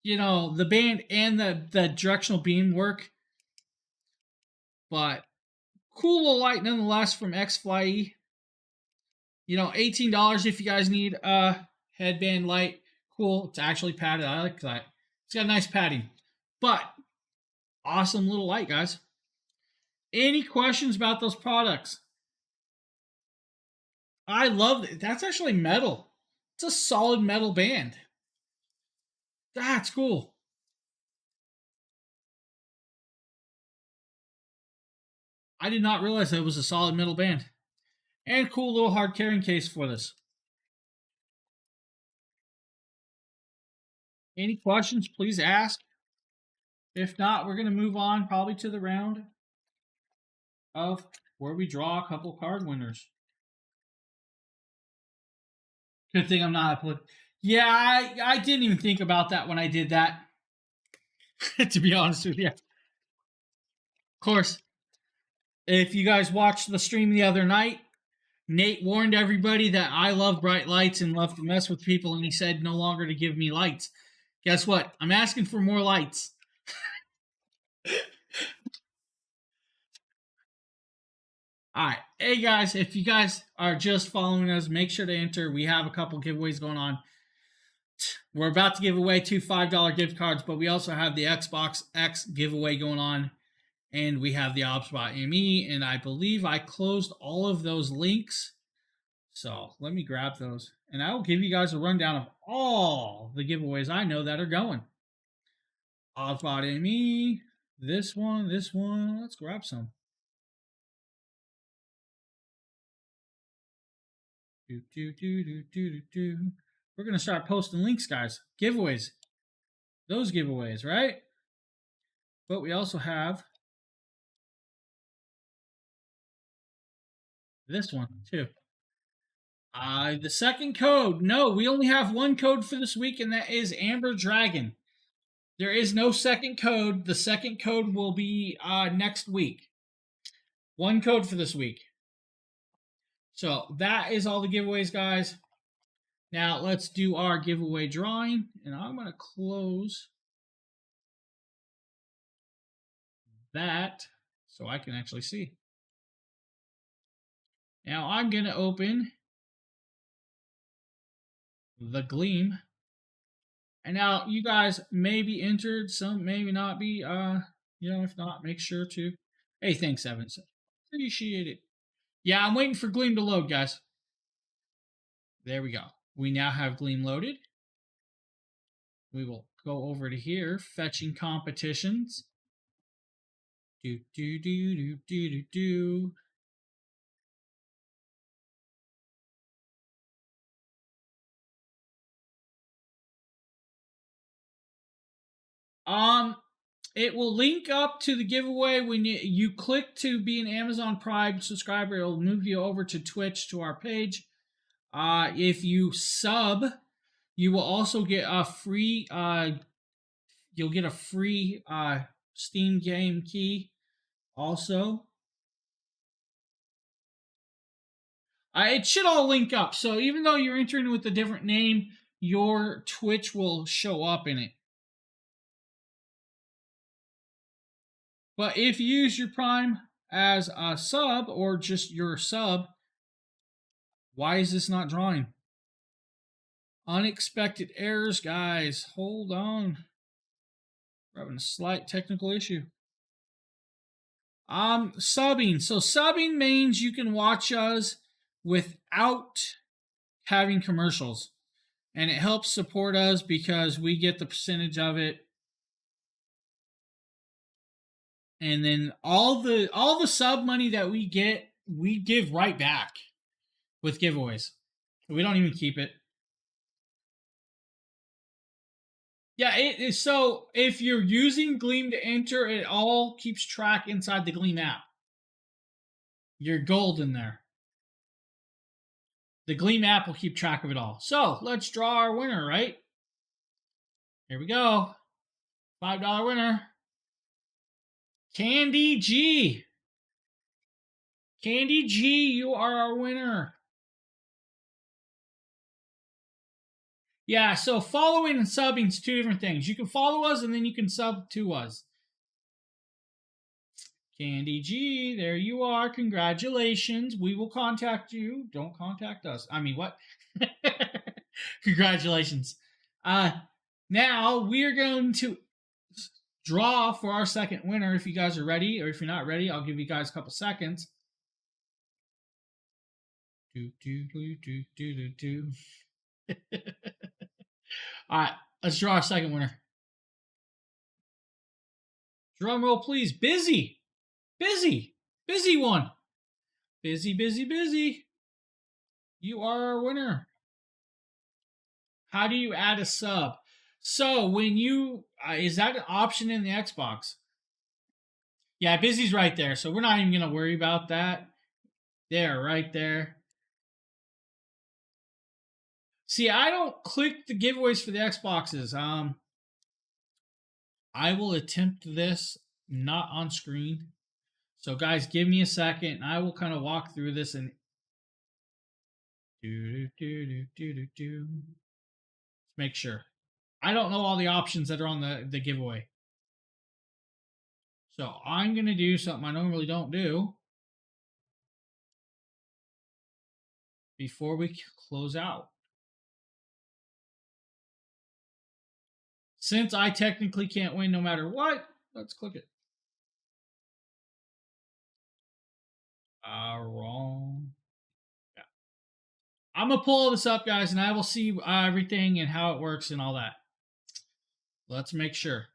you know, the band and the directional beam work. But cool little light nonetheless from X-Fly. You know, $18 if you guys need a headband light. Cool. It's actually padded. I like that. It's got nice padding. But awesome little light, guys. Any questions about those products? I love it. That's actually metal. It's a solid metal band. That's cool. I did not realize that it was a solid metal band. And cool little hard carrying case for this. Any questions, please ask. If not, we're going to move on probably to the round of where we draw a couple card winners. Good thing I'm not a Yeah, I didn't even think about that when I did that. To be honest with you. Of course, if you guys watched the stream the other night, Nate warned everybody that I love bright lights and love to mess with people, and he said no longer to give me lights. Guess what? I'm asking for more lights. All right. Hey, guys, if you guys are just following us, make sure to enter. We have a couple giveaways going on. We're about to give away 2 $5 gift cards, but we also have the Xbox X giveaway going on. And we have the ObsBot ME, and I believe I closed all of those links. So let me grab those, and I will give you guys a rundown of all the giveaways I know that are going. ObsBot ME, this one. Let's grab some. We're going to start posting links, guys. Giveaways. Those giveaways, right? But we also have this one, too. The second code. No, we only have one code for this week, and that is Amber Dragon. There is no second code. The second code will be next week. One code for this week. So that is all the giveaways, guys. Now let's do our giveaway drawing, and I'm going to close that so I can actually see. Now I'm going to open the Gleam. And now you guys may be entered, some maybe not be. If not, make sure to. Hey, thanks, Evans. Appreciate it. Yeah, I'm waiting for Gleam to load, guys. There we go. We now have Gleam loaded. We will go over to here, fetching competitions. Do. It will link up to the giveaway when you click to be an Amazon Prime subscriber. It'll move you over to Twitch to our page. If you sub, you will also get a free. You'll get a free Steam game key. Also, it should all link up. So even though you're entering with a different name, your Twitch will show up in it. But if you use your Prime as a sub or just your sub, why is this not drawing? Unexpected errors, guys. Hold on. We're having a slight technical issue. Subbing. So subbing means you can watch us without having commercials. And it helps support us because we get the percentage of it. And then all the sub money that we get, we give right back with giveaways. We don't even keep it. Yeah, so if you're using Gleam to enter, it all keeps track inside the Gleam app. You're golden there. The Gleam app will keep track of it all. So let's draw our winner, right? Here we go. $5 winner. Candy G. Candy G, you are our winner. Yeah, so following and subbing is two different things. You can follow us and then you can sub to us. Candy G, there you are. Congratulations. We will contact you. Don't contact us. I mean, what? Congratulations. Now we are going to draw for our second winner. If you guys are ready, or if you're not ready, I'll give you guys a couple seconds. All right, let's draw our second winner. Drum roll, please. Busy one. Busy. You are our winner. How do you add a sub? So when you is that an option in the Xbox? Yeah, Busy's right there, so we're not even gonna worry about that. There, right there. See, I don't click the giveaways for the Xboxes. I will attempt this not on screen. So guys, give me a second. I will kind of walk through this and let's make sure. I don't know all the options that are on the giveaway. So I'm going to do something I normally don't do. before we close out. Since I technically can't win no matter what, let's click it. Wrong. Yeah. I'm going to pull this up, guys, and I will see everything and how it works and all that. Let's make sure.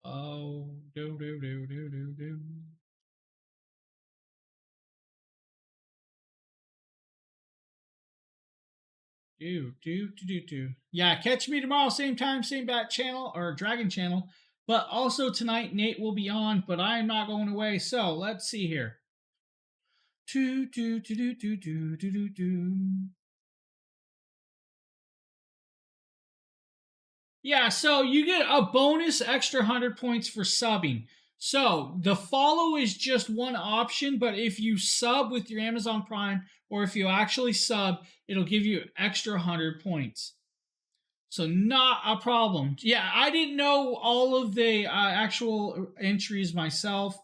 Oh, do. Do. Yeah, catch me tomorrow, same time, same bat channel or Dragon channel. But also tonight, Nate will be on, but I am not going away. So let's see here. Do. Yeah, so you get a bonus extra 100 points for subbing. So the follow is just one option, but if you sub with your Amazon Prime or if you actually sub, it'll give you extra 100 points. So not a problem. Yeah, I didn't know all of the actual entries myself.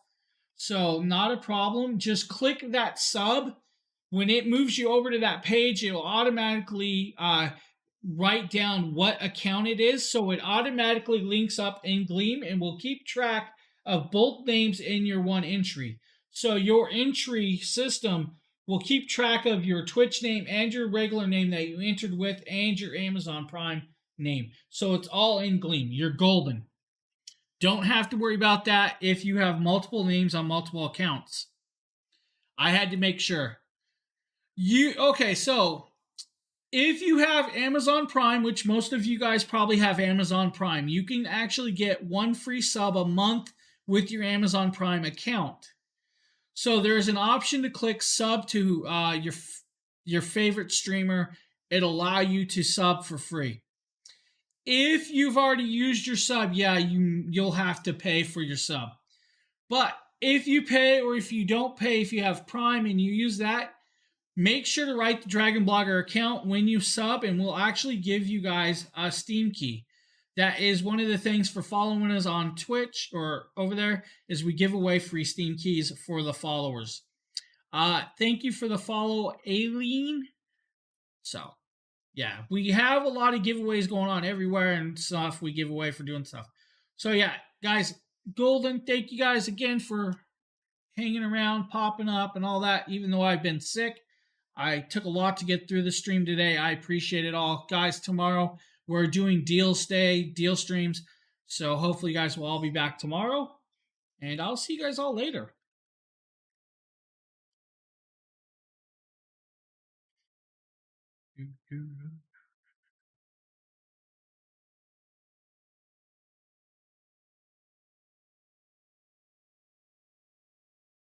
So not a problem. Just click that sub. When it moves you over to that page, it will automatically write down what account it is. So it automatically links up in Gleam and will keep track of both names in your one entry. So your entry system will keep track of your Twitch name and your regular name that you entered with and your Amazon Prime name. So it's all in Gleam. You're golden. Don't have to worry about that if you have multiple names on multiple accounts. I had to make sure. Okay, so if you have Amazon Prime, which most of you guys probably have Amazon Prime, you can actually get one free sub a month with your Amazon Prime account. So there's an option to click sub to your favorite streamer. It'll allow you to sub for free. If you've already used your sub, yeah, you'll have to pay for your sub. But if you pay or if you don't pay, if you have Prime and you use that, make sure to write the Dragon Blogger account when you sub, and we'll actually give you guys a Steam key. That is one of the things for following us on Twitch or over there is we give away free Steam keys for the followers. Thank you for the follow, Aileen. So, yeah, we have a lot of giveaways going on everywhere and stuff we give away for doing stuff. So, yeah, guys, golden, thank you guys again for hanging around, popping up, and all that, even though I've been sick. I took a lot to get through the stream today. I appreciate it all. Guys, tomorrow we're doing deal streams. So hopefully you guys will all be back tomorrow. And I'll see you guys all later.